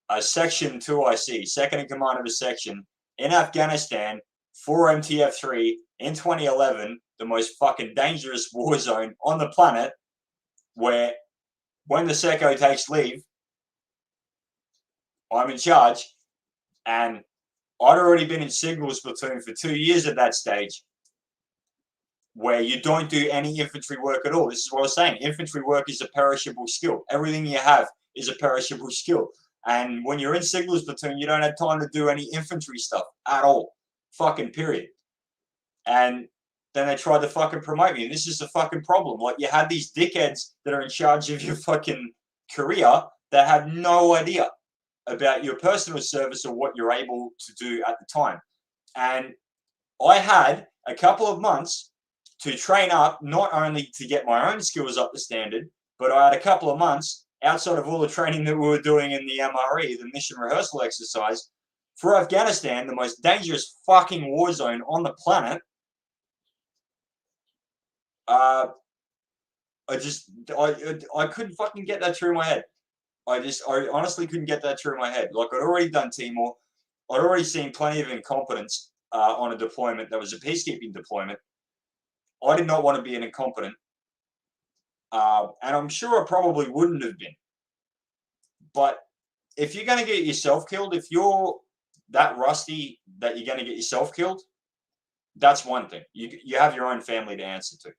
a Section 2IC, second in command of a section in Afghanistan for MTF3 in 2011, the most fucking dangerous war zone on the planet, where when the secco takes leave, I'm in charge. And I'd already been in signals platoon for 2 years at that stage, where you don't do any infantry work at all. This is what I was saying. Infantry work is a perishable skill. Everything you have is a perishable skill. And when you're in signals platoon, you don't have time to do any infantry stuff at all. Fucking period. And then they tried to fucking promote me. And this is the fucking problem. Like, you had these dickheads that are in charge of your fucking career that have no idea about your personal service or what you're able to do at the time. And I had a couple of months to train up, not only to get my own skills up to standard, but I had a couple of months outside of all the training that we were doing in the MRE, the mission rehearsal exercise, for Afghanistan, the most dangerous fucking war zone on the planet. I couldn't fucking get that through my head. I honestly couldn't get that through my head. Like, I'd already done Timor. I'd already seen plenty of incompetence on a deployment that was a peacekeeping deployment. I did not want to be an incompetent. And I'm sure I probably wouldn't have been. But if you're going to get yourself killed, if you're that rusty that you're going to get yourself killed, that's one thing. You have your own family to answer to.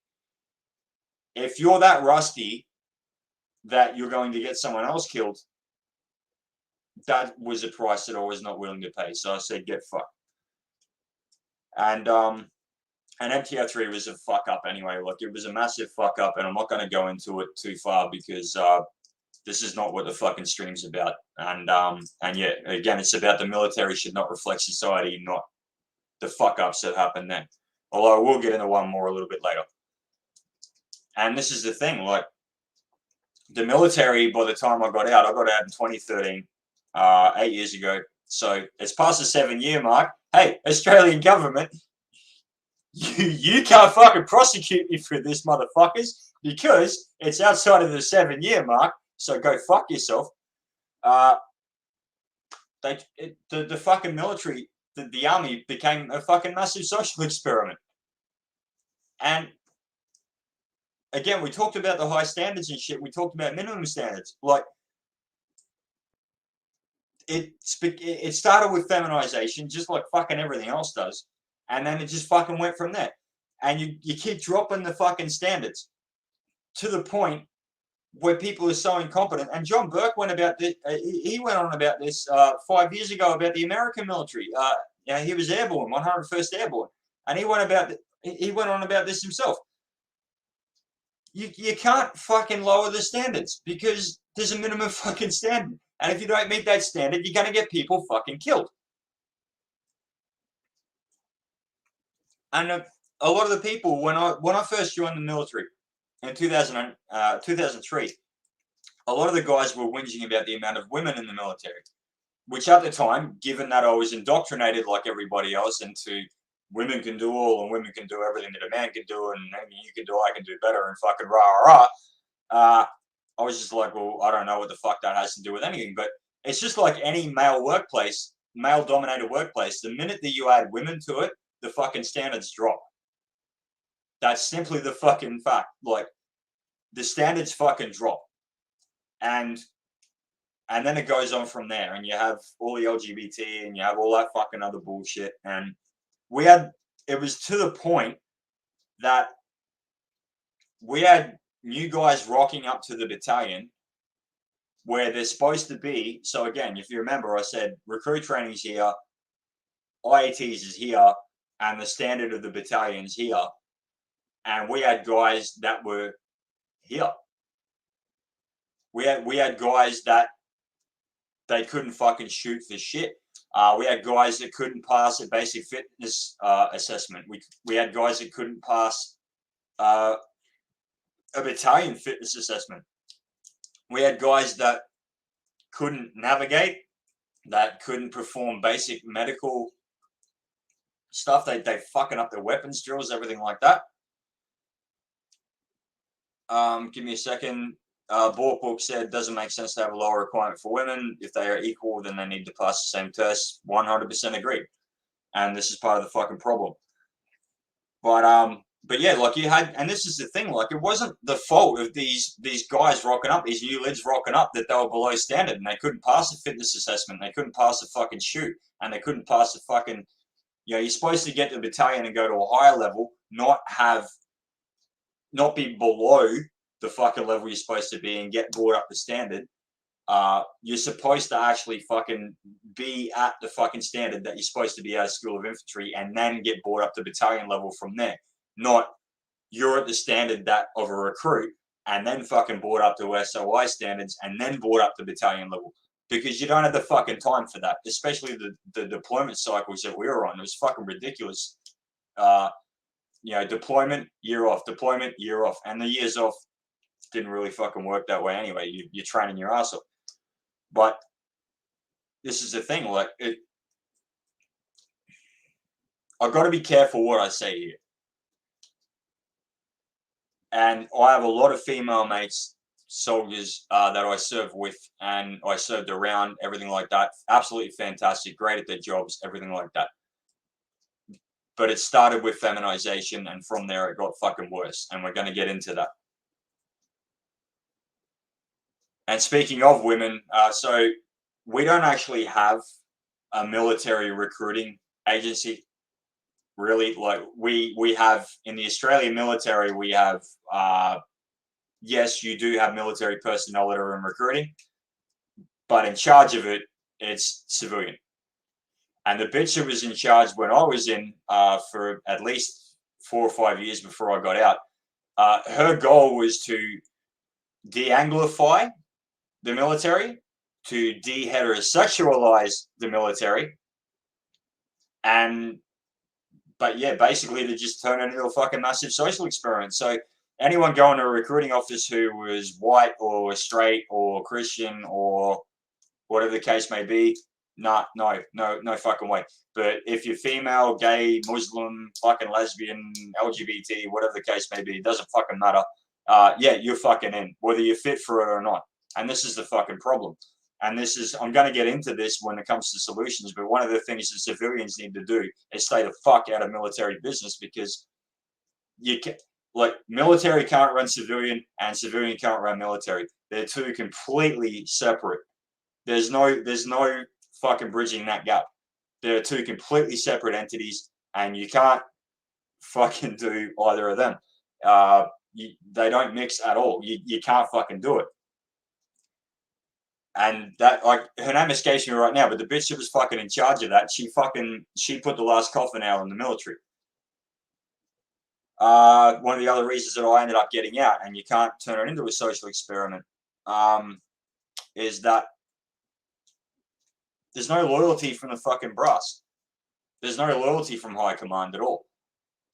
If you're that rusty that you're going to get someone else killed, that was a price that I was not willing to pay. So I said, get fucked. And MTR3 was a fuck up anyway. Like, it was a massive fuck up, and I'm not going to go into it too far because this is not what the fucking stream's about. And yeah, again, it's about the military should not reflect society, not the fuck ups that happen then. Although I will get into one more a little bit later. And this is the thing, like, the military, by the time I got out in 2013, 8 years ago. So it's past the 7-year mark. Hey, Australian government, you can't fucking prosecute me for this, motherfuckers, because it's outside of the 7-year mark. So go fuck yourself. The fucking military, the army became a fucking massive social experiment. And again, we talked about the high standards and shit. We talked about minimum standards. Like, it started with feminization, just like fucking everything else does. And then it just fucking went from there. And you keep dropping the fucking standards to the point where people are so incompetent. And John Burke went about this. He went on about this 5 years ago about the American military. He was airborne, 101st Airborne, and he went on about this himself. You can't fucking lower the standards because there's a minimum fucking standard, and if you don't meet that standard, you're gonna get people fucking killed. And a lot of the people, when I first joined the military in 2003, a lot of the guys were whinging about the amount of women in the military, which at the time, given that I was indoctrinated like everybody else into women can do all and women can do everything that a man can do, and you can do, I can do better, and fucking rah. I was just like, well, I don't know what the fuck that has to do with anything. But it's just like any male-dominated workplace, the minute that you add women to it, the fucking standards drop. That's simply the fucking fact. Like, the standards fucking drop. And then it goes on from there, and you have all the LGBT, and you have all that fucking other bullshit. And it was to the point that we had new guys rocking up to the battalion where they're supposed to be. So again, if you remember, I said recruit training's here, IATs is here, and the standard of the battalion's here. And we had guys that were here. We had guys that they couldn't fucking shoot for shit. We had guys that couldn't pass a basic fitness assessment. We had guys that couldn't pass a battalion fitness assessment. We had guys that couldn't navigate, that couldn't perform basic medical stuff. They fucking up their weapons drills, everything like that. Give me a second. Book said, doesn't make sense to have a lower requirement for women. If they are equal, then they need to pass the same test. 100% agree. And this is part of the fucking problem. But yeah, like you had, and this is the thing, like it wasn't the fault of these guys rocking up, these new lids rocking up, that they were below standard and they couldn't pass a fitness assessment, they couldn't pass a fucking shoot, and they couldn't pass a fucking, you're supposed to get to the battalion and go to a higher level, not be below the fucking level you're supposed to be and get brought up to standard. You're supposed to actually fucking be at the fucking standard that you're supposed to be at a School of Infantry and then get brought up to battalion level from there. Not you're at the standard that of a recruit and then fucking brought up to SOI standards and then brought up to battalion level, because you don't have the fucking time for that, especially the deployment cycles that we were on. It was fucking ridiculous. Deployment, year off, deployment, year off, and the years off didn't really fucking work that way anyway. You're training your ass off. But this is the thing, like, I've got to be careful what I say here. And I have a lot of female mates, soldiers that I serve with and I served around, everything like that. Absolutely fantastic, great at their jobs, everything like that. But it started with feminization, and from there it got fucking worse. And we're going to get into that. And speaking of women, so we don't actually have a military recruiting agency, really. Like we have in the Australian military, we have yes, you do have military personnel that are in recruiting, but in charge of it, it's civilian. And the bitch who was in charge when I was in for at least 4 or 5 years before I got out, her goal was to de-anglify the military, to de-heterosexualize the military, and but yeah, basically to just turn it into a fucking massive social experiment. So anyone going to a recruiting office who was white or straight or Christian or whatever the case may be, no fucking way. But if you're female, gay, Muslim, fucking lesbian, LGBT, whatever the case may be, it doesn't fucking matter. Yeah, you're fucking in, whether you're fit for it or not. And this is the fucking problem. And this is, I'm going to get into this when it comes to solutions, but one of the things that civilians need to do is stay the fuck out of military business, because you can, like, military can't run civilian and civilian can't run military. They're two completely separate. There's no fucking bridging that gap. They're two completely separate entities, and you can't fucking do either of them. They don't mix at all. You can't fucking do it. And that, like, her name escapes me right now, but the bitch that was fucking in charge of that, she put the last coffin nail in the military. One of the other reasons that I ended up getting out, and you can't turn it into a social experiment, is that there's no loyalty from the fucking brass. There's no loyalty from high command at all.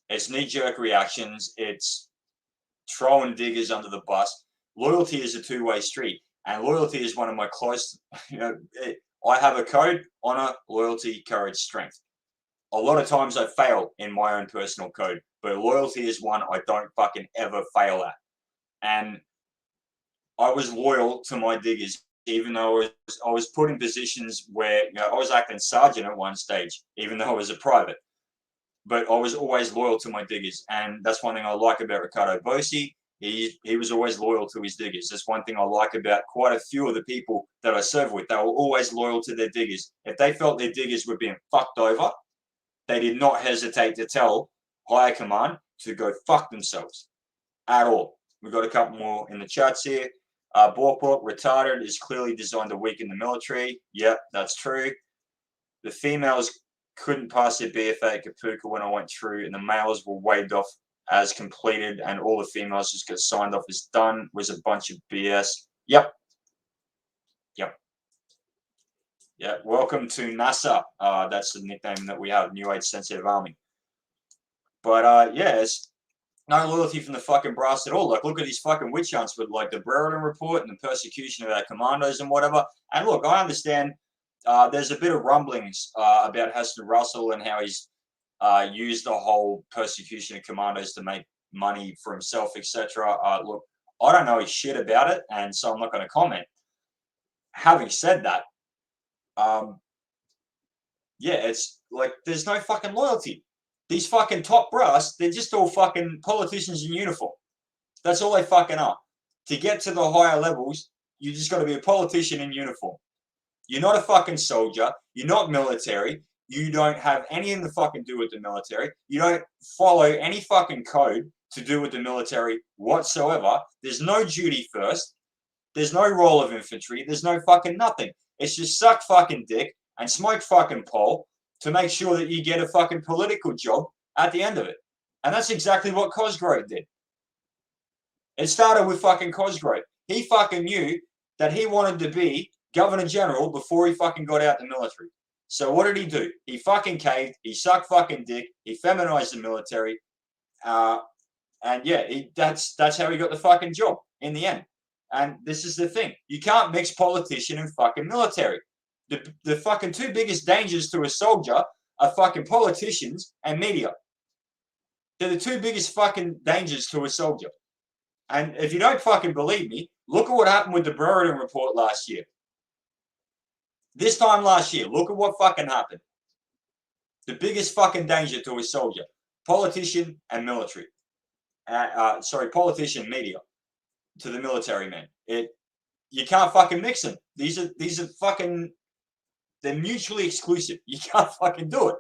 It's knee-jerk reactions. It's throwing diggers under the bus. Loyalty is a two-way street, and loyalty is one of my close. I have a code: honor, loyalty, courage, strength. A lot of times I fail in my own personal code, but loyalty is one I don't fucking ever fail at. And I was loyal to my diggers, even though I was put in positions where, I was acting sergeant at one stage, even though I was a private. But I was always loyal to my diggers, and that's one thing I like about Ricardo Bosi. He was always loyal to his diggers. That's one thing I like about quite a few of the people that I serve with. They were always loyal to their diggers. If they felt their diggers were being fucked over, they did not hesitate to tell higher command to go fuck themselves at all. We've got a couple more in the chats here. Bork retarded is clearly designed to weaken the military. Yep, that's true. The females couldn't pass their BFA at Kapuka when I went through, and the males were waved off as completed, and all the females just got signed off as done. Was a bunch of BS. Yep. Yeah, welcome to NASA. That's the nickname that we have, New Age Sensitive Army. But yeah, it's no loyalty from the fucking brass at all. Like, look at these fucking witch hunts with, like, the Brereton report and the persecution of our commandos and whatever. And look, I understand there's a bit of rumblings about Heston Russell and how he's used the whole persecution of commandos to make money for himself, etc. Look, I don't know shit about it, and so I'm not going to comment. Having said that, yeah, it's like there's no fucking loyalty. These fucking top brass, they're just all fucking politicians in uniform. That's all they fucking are. To get to the higher levels, you just got to be a politician in uniform. You're not a fucking soldier. You're not military. You don't have anything to fucking do with the military. You don't follow any fucking code to do with the military whatsoever. There's no duty first. There's no role of infantry. There's no fucking nothing. It's just suck fucking dick and smoke fucking pole to make sure that you get a fucking political job at the end of it. And that's exactly what Cosgrove did. It started with fucking Cosgrove. He fucking knew that he wanted to be Governor General before he fucking got out the military. So what did he do? He fucking caved. He sucked fucking dick. He feminized the military. And yeah, that's how he got the fucking job in the end. And this is the thing. You can't mix politician and fucking military. The fucking two biggest dangers to a soldier are fucking politicians and media. They're the two biggest fucking dangers to a soldier. And if you don't fucking believe me, look at what happened with the Brereton report last year. This time last year, look at what fucking happened. The biggest fucking danger to a soldier: politician and military. Politician, media to the military man. You can't fucking mix them. These are fucking, they're mutually exclusive. You can't fucking do it.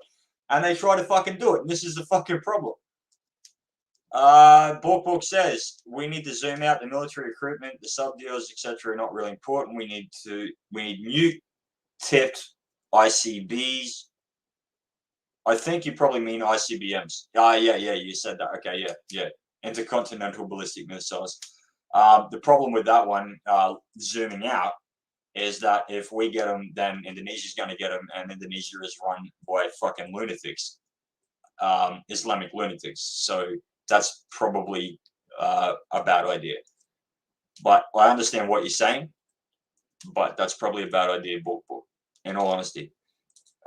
And they try to fucking do it. And this is the fucking problem. Book says we need to zoom out the military recruitment, the sub deals, etc. are not really important. We need new tipped ICBs. I think you probably mean ICBMs. Yeah, you said that. Okay, yeah. Intercontinental ballistic missiles. The problem with that one, zooming out, is that if we get them, then Indonesia's going to get them, and Indonesia is run by fucking lunatics, Islamic lunatics. So that's probably a bad idea. But I understand what you're saying, but that's probably a bad idea, book. In all honesty,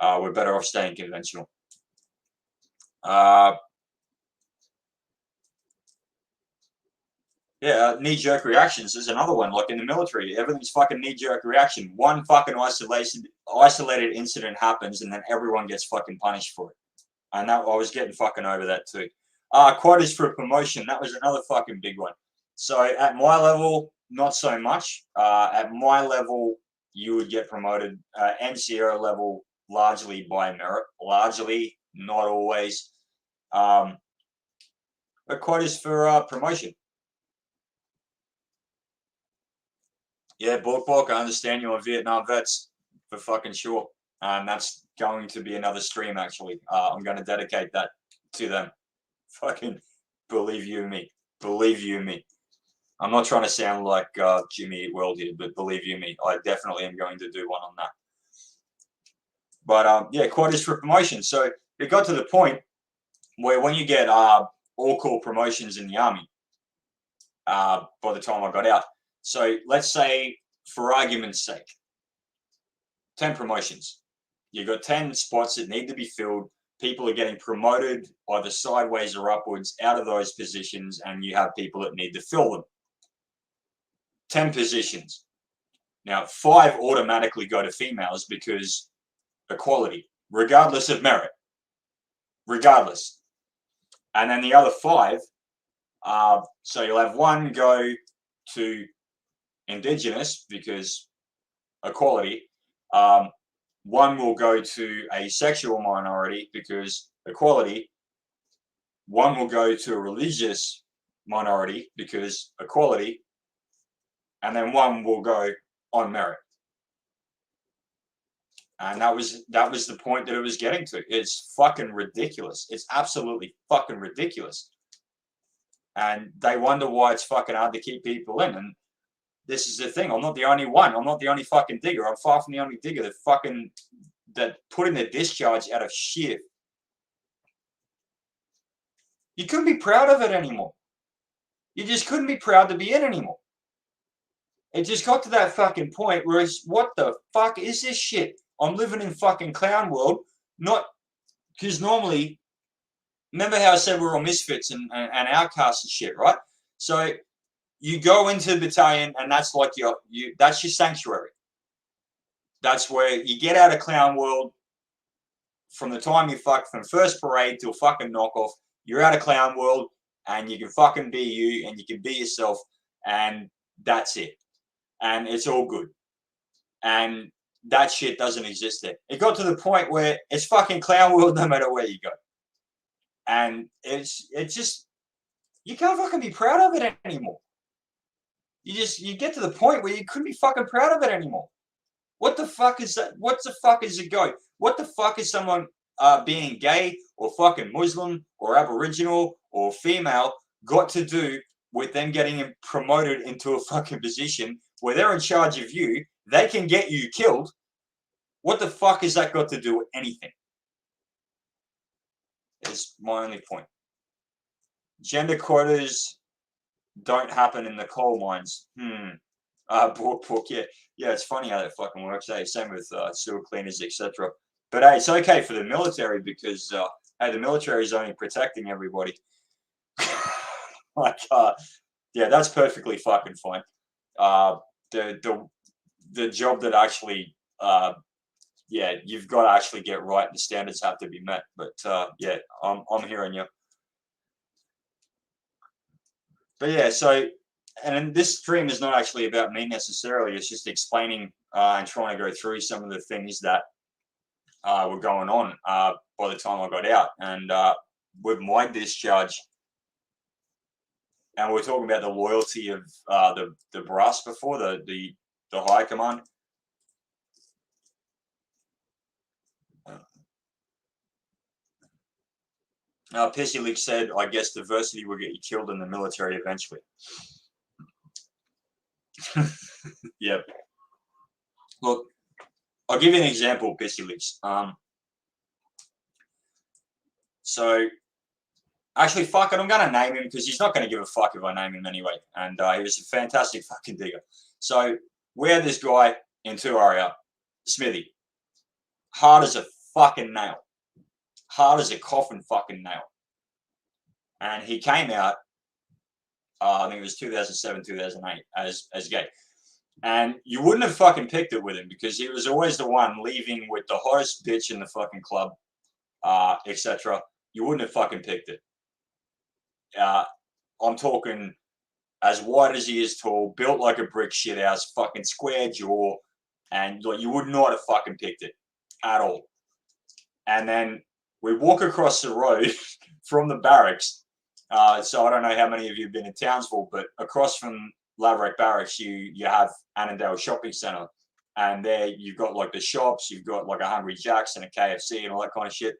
we're better off staying conventional. Yeah, knee-jerk reactions is another one. Like in the military, everything's fucking knee-jerk reaction. One fucking isolated incident happens, and then everyone gets fucking punished for it. And that I was getting fucking over that too. Quotas for promotion, that was another fucking big one. So at my level, not so much. At my level, you would get promoted. NCO level, largely by merit. Largely, not always. But quotas for promotion. Yeah, Bork, I understand you're Vietnam vets for fucking sure. And that's going to be another stream, actually. I'm going to dedicate that to them. Fucking believe you me. Believe you me. I'm not trying to sound like Jimmy Eat World here, but believe you me, I definitely am going to do one on that. But yeah, quotas for promotion. So it got to the point where when you get all-call promotions in the army, by the time I got out, so let's say, for argument's sake, 10 promotions. You've got 10 spots that need to be filled. People are getting promoted either sideways or upwards out of those positions, and you have people that need to fill them. 10 positions. Now, 5 automatically go to females because equality, regardless of merit. Regardless. And then the other 5, so you'll have 1 go to Indigenous because equality. 1 will go to a sexual minority because equality. 1 will go to a religious minority because equality. And then 1 will go on merit. And that was the point that it was getting to. It's fucking ridiculous. It's absolutely fucking ridiculous. And they wonder why it's fucking hard to keep people in. And this is the thing. I'm not the only one. I'm not the only fucking digger. I'm far from the only digger that put in the discharge out of shit. You couldn't be proud of it anymore. You just couldn't be proud to be in anymore. It just got to that fucking point where it's, what the fuck is this shit? I'm living in fucking clown world, not because normally, remember how I said we're all misfits and outcasts and shit, right? So you go into the battalion and that's like that's your sanctuary. That's where you get out of clown world. From the time you from first parade till fucking knockoff, you're out of clown world and you can fucking be you and you can be yourself and that's it. And it's all good. And that shit doesn't exist there. It got to the point where it's fucking clown world no matter where you go. And it's just, you can't fucking be proud of it anymore. You get to the point where you couldn't be fucking proud of it anymore. What the fuck is that? What the fuck is it go? What the fuck is someone being gay or fucking Muslim or Aboriginal or female got to do with them getting promoted into a fucking position where they're in charge of you? They can get you killed. What the fuck has that got to do with anything? Is my only point. Gender quotas don't happen in the coal mines. Book, yeah. Yeah, it's funny how that fucking works. Hey, same with sewer cleaners, etc. But hey, it's okay for the military because hey, the military is only protecting everybody. Like, yeah, that's perfectly fucking fine. The job that actually, yeah, you've got to actually get right. The standards have to be met. But yeah, I'm hearing you. But yeah, so, and this stream is not actually about me necessarily. It's just explaining and trying to go through some of the things that were going on by the time I got out. And with my discharge, and we were talking about the loyalty of the brass before, the high command. Pissy Lick said, I guess diversity will get you killed in the military eventually. Yep. Look, I'll give you an example, Pissy Licks. So, actually, fuck it, I'm going to name him because he's not going to give a fuck if I name him anyway. And he was a fantastic fucking digger. So, we had this guy in Tuaria, Smithy, hard as a fucking nail. Hard as a coffin fucking nail. And he came out, I think it was 2007, 2008, as gay. And you wouldn't have fucking picked it with him because he was always the one leaving with the hottest bitch in the fucking club, etc. You wouldn't have fucking picked it. I'm talking as wide as he is tall, built like a brick shithouse, fucking square jaw, and like you would not have fucking picked it at all. And then we walk across the road from the barracks. So I don't know how many of you have been in Townsville, but across from Laverick Barracks, you have Annandale Shopping Centre. And there you've got like the shops, you've got like a Hungry Jack's and a KFC and all that kind of shit.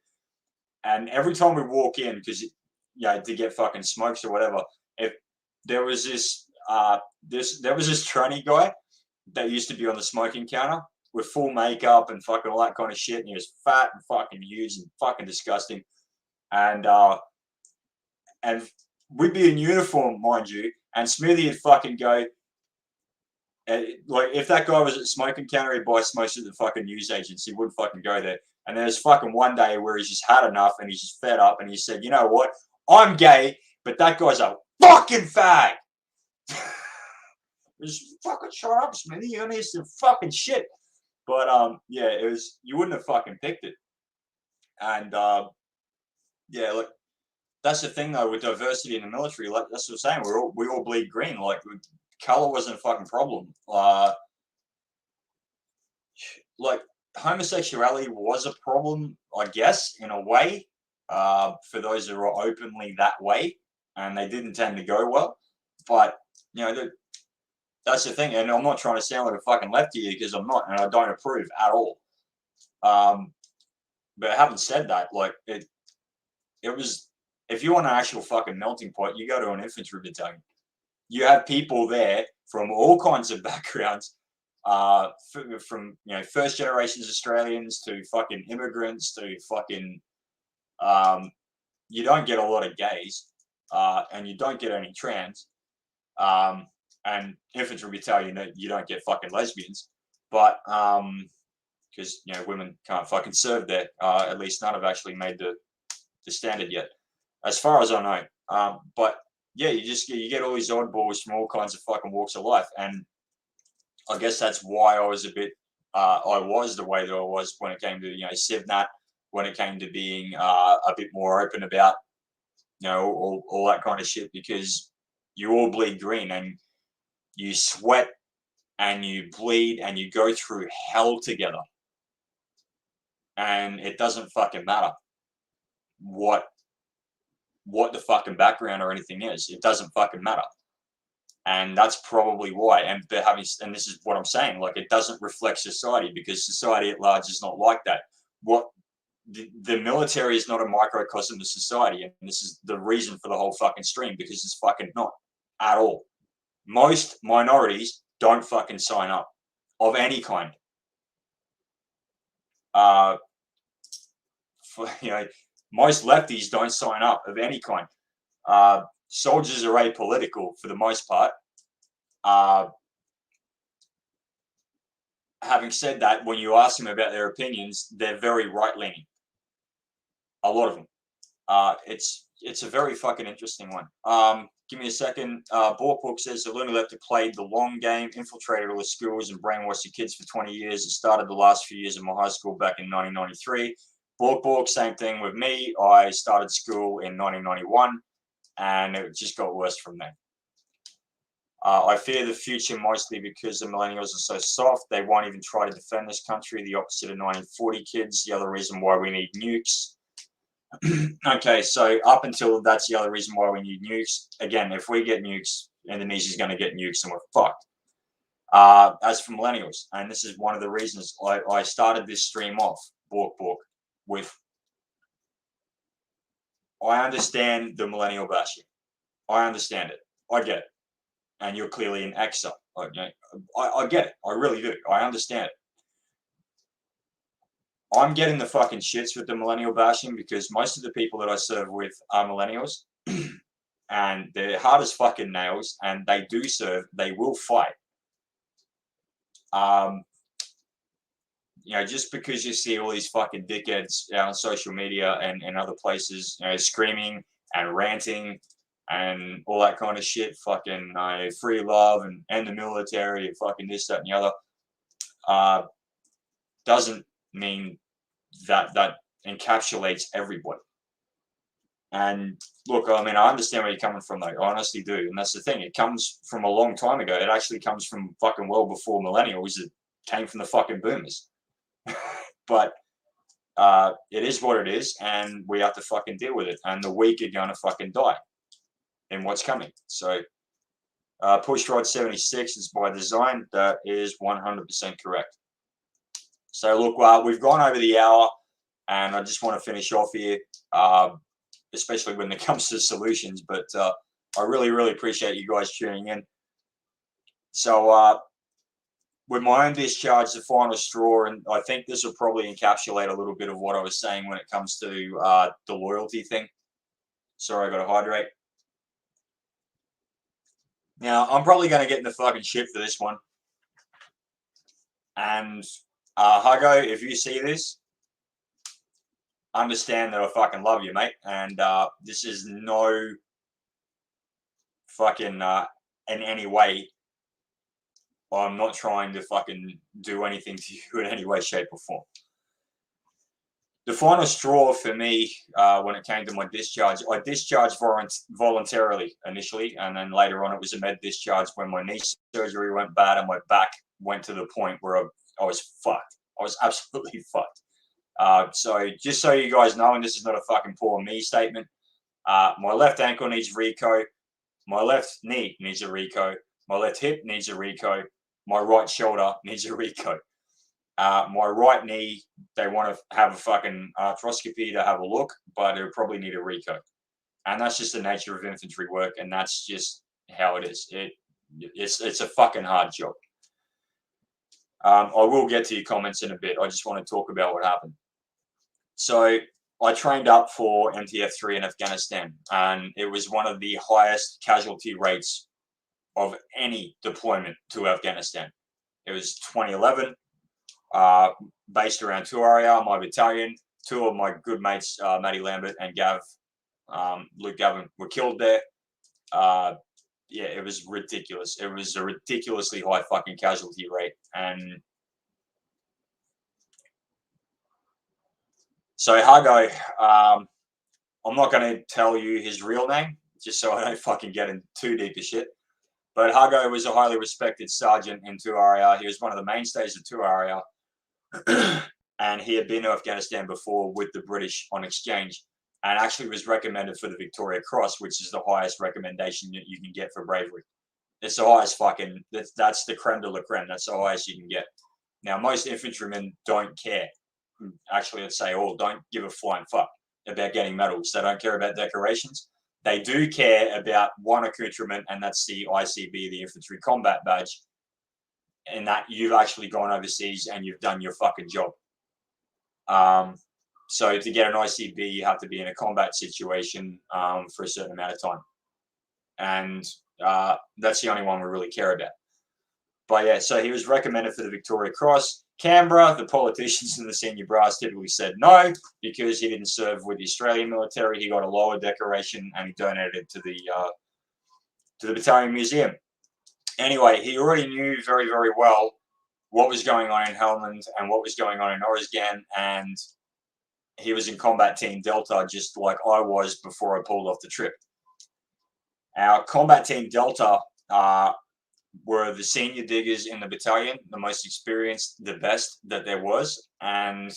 And every time we walk in, because to get fucking smokes or whatever, if there was this tranny guy that used to be on the smoking counter with full makeup and fucking all that kind of shit, and he was fat and fucking huge and fucking disgusting. And we'd be in uniform, mind you, and Smithy would fucking go, like, if that guy was at the smoking counter, he'd buy smokes at the fucking news agency. He wouldn't fucking go there. And there's fucking one day where he's just had enough and he's just fed up and he said, you know what? I'm gay, but that guy's a fucking fag. Just fucking shut up, Smithy. You only some fucking shit. But yeah, it was, you wouldn't have fucking picked it. And yeah, look, that's the thing though with diversity in the military. Like that's what I'm saying. We all bleed green. Like color wasn't a fucking problem. Like homosexuality was a problem, I guess, in a way, for those who are openly that way, and they didn't tend to go well. But you know, that's the thing. And I'm not trying to sound like a fucking lefty here because I'm not, and I don't approve at all. But having said that, like it was. If you want an actual fucking melting pot, you go to an infantry battalion. You have people there from all kinds of backgrounds, from first generations Australians to fucking immigrants to fucking. You don't get a lot of gays, and you don't get any trans, and infantry battalion you don't get fucking lesbians, but because women can't fucking serve there. At least none have actually made the standard yet, as far as I know. But yeah, you get all these oddballs from all kinds of fucking walks of life, and I guess that's why I was a bit. I was the way that I was when it came to CivNat, when it came to being a bit more open about all that kind of shit, because you all bleed green and you sweat and you bleed and you go through hell together, and it doesn't fucking matter what the fucking background or anything is. It doesn't fucking matter. And that's probably why. And and this is what I'm saying, like it doesn't reflect society, because society at large is not like that. What the military is not a microcosm of society, and this is the reason for the whole fucking stream, because it's fucking not at all. Most minorities don't fucking sign up of any kind. Most lefties don't sign up of any kind. Soldiers are apolitical for the most part. Having said that, when you ask them about their opinions, they're very right-leaning. A lot of them. It's a very fucking interesting one. Give me a second. Borkbook says the Lunar Left played the long game, infiltrated all the schools and brainwashed the kids for 20 years. It started the last few years of my high school back in 1993. Borkbook, same thing with me. I started school in 1991, and it just got worse from there. I fear the future mostly because the millennials are so soft. They won't even try to defend this country, the opposite of 1940 kids. The other reason why we need nukes. Okay, so up until that's the other reason why we need nukes. Again, if we get nukes, Indonesia's going to get nukes and we're fucked. As for millennials, and this is one of the reasons I started this stream off, Bork with I understand the millennial bashing. I understand it. I get it. And you're clearly an Xer. I get it. I really do. I understand it. I'm getting the fucking shits with the millennial bashing because most of the people that I serve with are millennials and they're hard as fucking nails and they do serve, they will fight. Just because you see all these fucking dickheads out on social media and other places, screaming and ranting and all that kind of shit, fucking free love and end the military and fucking this, that, and the other, doesn't mean that encapsulates everybody. And look, I mean, I understand where you're coming from, though. I honestly do. And that's the thing. It comes from a long time ago. It actually comes from fucking well before millennials. It came from the fucking boomers. But it is what it is, and we have to fucking deal with it. And the weak are going to fucking die in what's coming. So, Pushrod 76 is by design. That is 100% correct. So, look, we've gone over the hour, and I just want to finish off here, especially when it comes to solutions. But I really, really appreciate you guys tuning in. So, with my own discharge, the final straw, and I think this will probably encapsulate a little bit of what I was saying when it comes to the loyalty thing. Sorry, I got to hydrate. Now, I'm probably going to get in the fucking shit for this one. And, Huggo, if you see this, understand that I fucking love you, mate. And this is no fucking, in any way, I'm not trying to fucking do anything to you in any way, shape, or form. The final straw for me, when it came to my discharge, I discharged voluntarily initially, and then later on it was a med discharge when my knee surgery went bad and my back went to the point where I was fucked. I was absolutely fucked. So just so you guys know, and this is not a fucking poor me statement, my left ankle needs reco, my left knee needs a reco, my left hip needs a reco, my right shoulder needs a reco. My right knee, they want to have a fucking arthroscopy to have a look, but it'll probably need a reco. And that's just the nature of infantry work, and that's just how it is. It's a fucking hard job. I will get to your comments in a bit. I just want to talk about what happened. So I trained up for MTF-3 in Afghanistan, and it was one of the highest casualty rates of any deployment to Afghanistan. It was 2011, based around Tuaria, my battalion. Two of my good mates, Matty Lambert and Luke Gavin, were killed there. Yeah, it was ridiculous. It was a ridiculously high fucking casualty rate. And so Huggo, I'm not going to tell you his real name, just so I don't fucking get in too deep of shit. But Huggo was a highly respected sergeant in Tuaria. He was one of the mainstays of Tuaria. And he had been to Afghanistan before with the British on exchange and actually was recommended for the Victoria Cross, which is the highest recommendation that you can get for bravery. It's the highest fucking, that's the creme de la creme. That's the highest you can get. Now, most infantrymen don't care. Actually, I'd say all don't give a flying fuck about getting medals. They don't care about decorations. They do care about one accoutrement, and that's the ICB, the Infantry Combat Badge, and that you've actually gone overseas and you've done your fucking job. So to get an ICB, you have to be in a combat situation for a certain amount of time. And that's the only one we really care about. But yeah, so he was recommended for the Victoria Cross. Canberra, the politicians and the senior brass typically said no, because he didn't serve with the Australian military. He got a lower decoration and he donated to the Battalion Museum. Anyway, he already knew very, very well what was going on in Helmand and what was going on in Oruzgan, and he was in Combat Team Delta just like I was before I pulled off the trip. Our Combat Team Delta were the senior diggers in the battalion, the most experienced, the best that there was, and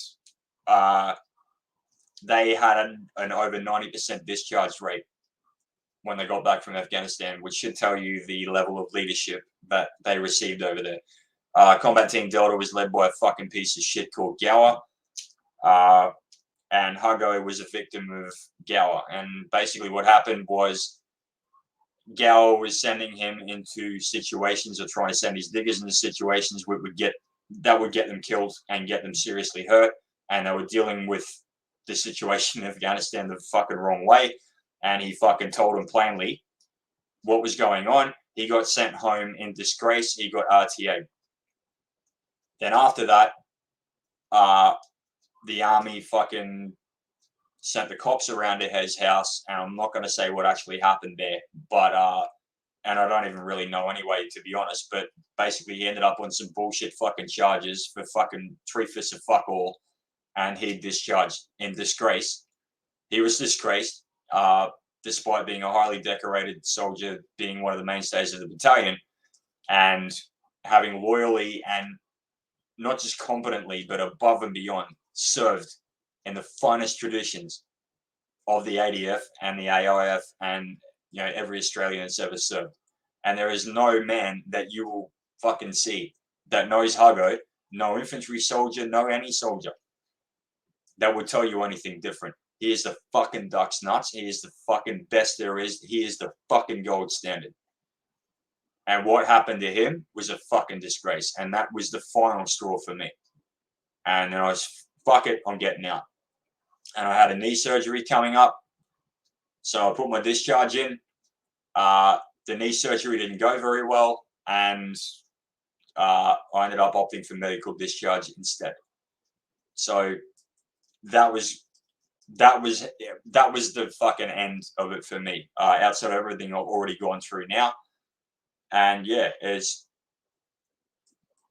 they had an over 90% discharge rate when they got back from Afghanistan, which should tell you the level of leadership that they received over there. Combat Team Delta was led by a fucking piece of shit called Gower. And Hugo was a victim of Gower. And basically what happened was Gower was sending him into situations, or trying to send his diggers into situations that would get them killed and get them seriously hurt. And they were dealing with the situation in Afghanistan the fucking wrong way. And he fucking told them plainly what was going on. He got sent home in disgrace. He got RTA. Then after that, the army fucking sent the cops around to his house, and I'm not going to say what actually happened there, but and I don't even really know anyway, to be honest, but basically he ended up on some bullshit fucking charges for fucking 3/5 of fuck all, and he discharged in disgrace. He was disgraced, despite being a highly decorated soldier, being one of the mainstays of the battalion, and having loyally and not just competently, but above and beyond served in the finest traditions of the ADF and the AIF and, you know, every Australian that's ever served. And there is no man that you will fucking see that knows Hugo, no infantry soldier, no any soldier, that would tell you anything different. He is the fucking duck's nuts. He is the fucking best there is. He is the fucking gold standard. And what happened to him was a fucking disgrace. And that was the final straw for me. And then I was, fuck it, I'm getting out. And I had a knee surgery coming up. So I put my discharge in. The knee surgery didn't go very well. And I ended up opting for medical discharge instead. So that was the fucking end of it for me. Outside of everything I've already gone through now. And yeah, it's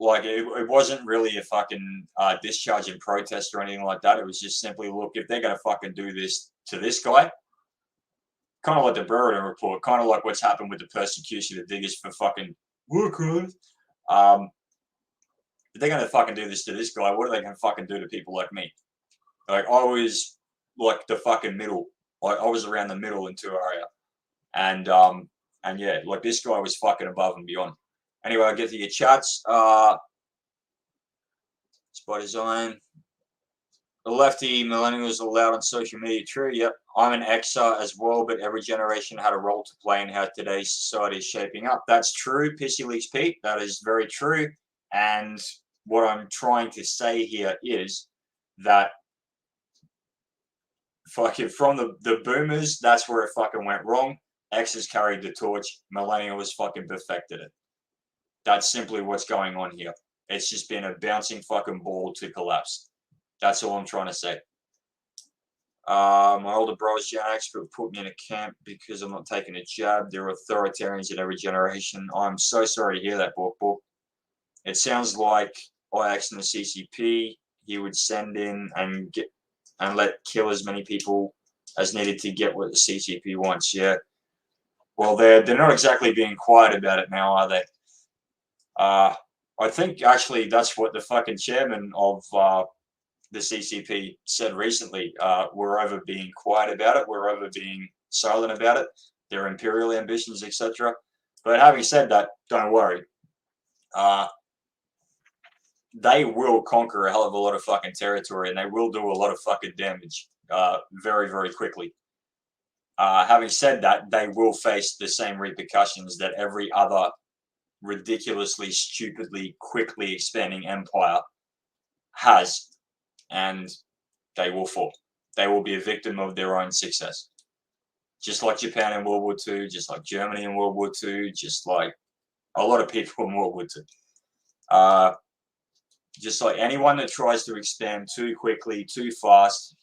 like it wasn't really a fucking discharge in protest or anything like that. It was just simply, look, if they're gonna fucking do this to this guy, kind of like the Brereton report, kind of like what's happened with the persecution of diggers for fucking war crimes. If they're gonna fucking do this to this guy, what are they gonna fucking do to people like me? Like, I was like the fucking middle. Like, I was around the middle in Tuaria. And yeah, like, this guy was fucking above and beyond. Anyway, I'll get to your chats. Spot design. The lefty millennials allowed on social media. True, yep. I'm an Xer as well, but every generation had a role to play in how today's society is shaping up. That's true, Pissy Leaks Pete. That is very true. And what I'm trying to say here is that fucking from the boomers, that's where it fucking went wrong. X's carried the torch. Millennials fucking perfected it. That's simply what's going on here. It's just been a bouncing fucking ball to collapse. That's all I'm trying to say. My older bro's Gen X put me in a camp because I'm not taking a jab. There are authoritarians in every generation. I'm so sorry to hear that, book. It sounds like IX and the CCP, he would send in and let kill as many people as needed to get what the CCP wants. Yeah. Well, they're not exactly being quiet about it now, are they? I think actually that's what the fucking chairman of the CCP said recently. We're over being quiet about it. We're over being silent about it. Their imperial ambitions, etc. But having said that, don't worry. They will conquer a hell of a lot of fucking territory, and they will do a lot of fucking damage very, very quickly. Having said that, they will face the same repercussions that every other ridiculously, stupidly, quickly expanding empire has, and they will fall. They will be a victim of their own success. Just like Japan in World War II, just like Germany in World War II, just like a lot of people in World War II. Just like anyone that tries to expand too quickly, too fast,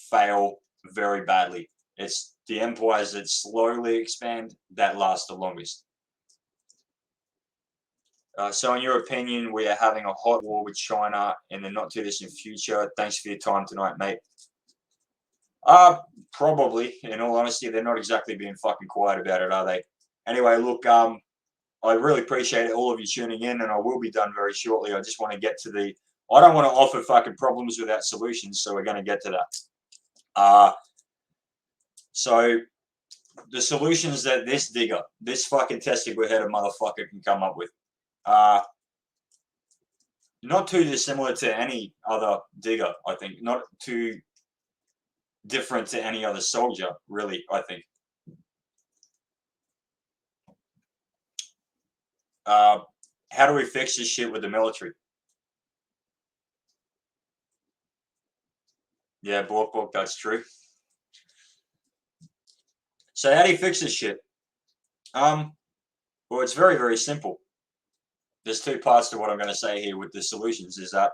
fail very badly. It's the empires that slowly expand that last the longest. So in your opinion, we are having a hot war with China in the not too distant future. Thanks for your time tonight, mate. Probably. In all honesty, they're not exactly being fucking quiet about it, are they? Anyway, look, I really appreciate all of you tuning in, and I will be done very shortly. I just want to get to the I don't want to offer fucking problems without solutions, so we're going to get to that. So the solutions that this digger, this fucking testicle-headed motherfucker can come up with, not too dissimilar to any other digger, I think. Not too different to any other soldier, really, I think. How do we fix this shit with the military? Yeah, Bork, that's true. So how do you fix this shit? Well, it's very, very simple. There's two parts to what I'm going to say here with the solutions, is that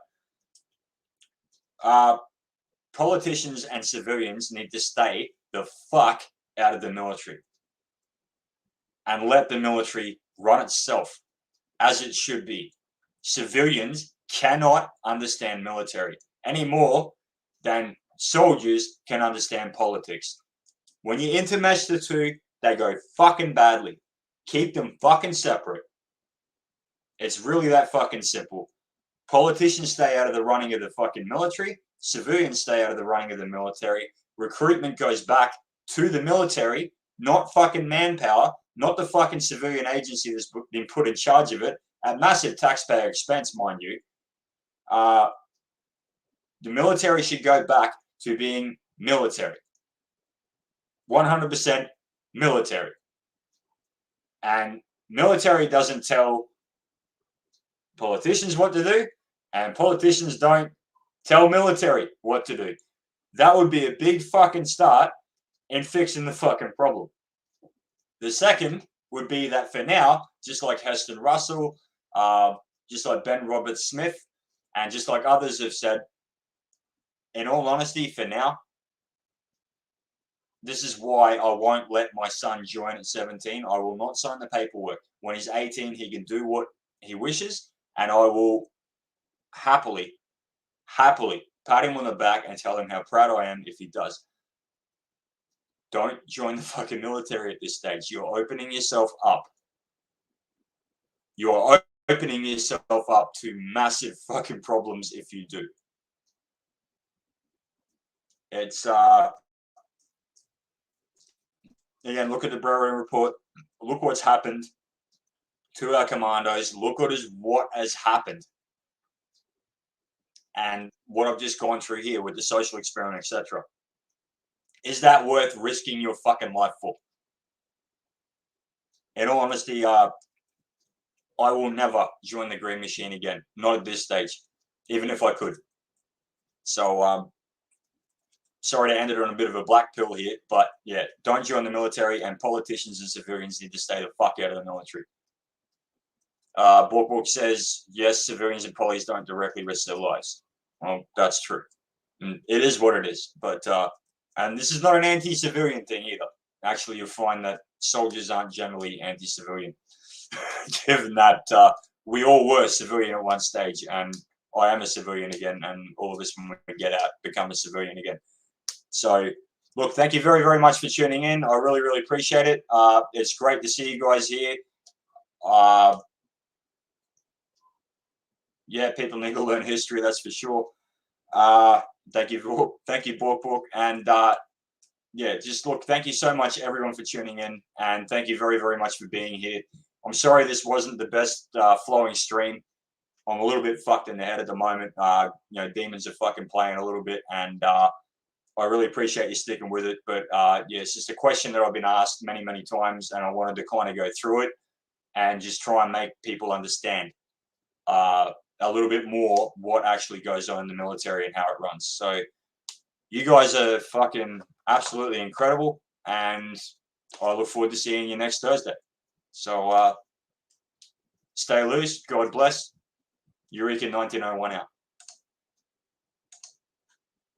politicians and civilians need to stay the fuck out of the military and let the military run itself as it should be. Civilians cannot understand military any more than soldiers can understand politics. When you intermesh the two, they go fucking badly. Keep them fucking separate. It's really that fucking simple. Politicians stay out of the running of the fucking military. Civilians stay out of the running of the military. Recruitment goes back to the military, not fucking manpower, not the fucking civilian agency that's been put in charge of it, at massive taxpayer expense, mind you. The military should go back to being military. 100% military. And military doesn't tell politicians what to do, and politicians don't tell military what to do. That would be a big fucking start in fixing the fucking problem. The second would be that for now, just like Heston Russell, just like Ben Roberts-Smith, and just like others have said, in all honesty, for now, this is why I won't let my son join at 17. I will not sign the paperwork. When he's 18, he can do what he wishes, and I will happily pat him on the back and tell him how proud I am if he does. Don't join the fucking military at this stage. You're opening yourself up. You're opening yourself up to massive fucking problems if you do. It's again, look at the Brewery report. Look what's happened to our commandos. Look what has happened. And what I've just gone through here with the social experiment, etc. Is that worth risking your fucking life for? In all honesty, I will never join the Green Machine again. Not at this stage, even if I could. So, sorry to end it on a bit of a black pill here, but yeah, don't join the military, and politicians and civilians need to stay the fuck out of the military. Bork says, yes, civilians and police don't directly risk their lives. Well, that's true. And it is what it is. But, and this is not an anti-civilian thing either. Actually, you'll find that soldiers aren't generally anti-civilian, given that we all were civilian at one stage, and I am a civilian again, and all of us, when we get out, become a civilian again. So, look, thank you very, very much for tuning in. I really, really appreciate it. It's great to see you guys here. Yeah, people need to learn history, that's for sure. Thank you, Bork, and yeah, just look, thank you so much, everyone, for tuning in, and thank you very, very much for being here. I'm sorry this wasn't the best flowing stream. I'm a little bit fucked in the head at the moment. You know, demons are fucking playing a little bit, and I really appreciate you sticking with it. But yeah, it's just a question that I've been asked many, many times, and I wanted to kind of go through it and just try and make people understand a little bit more what actually goes on in the military and how it runs. So you guys are fucking absolutely incredible, and I look forward to seeing you next Thursday. So stay loose. God bless. Eureka 1901 out.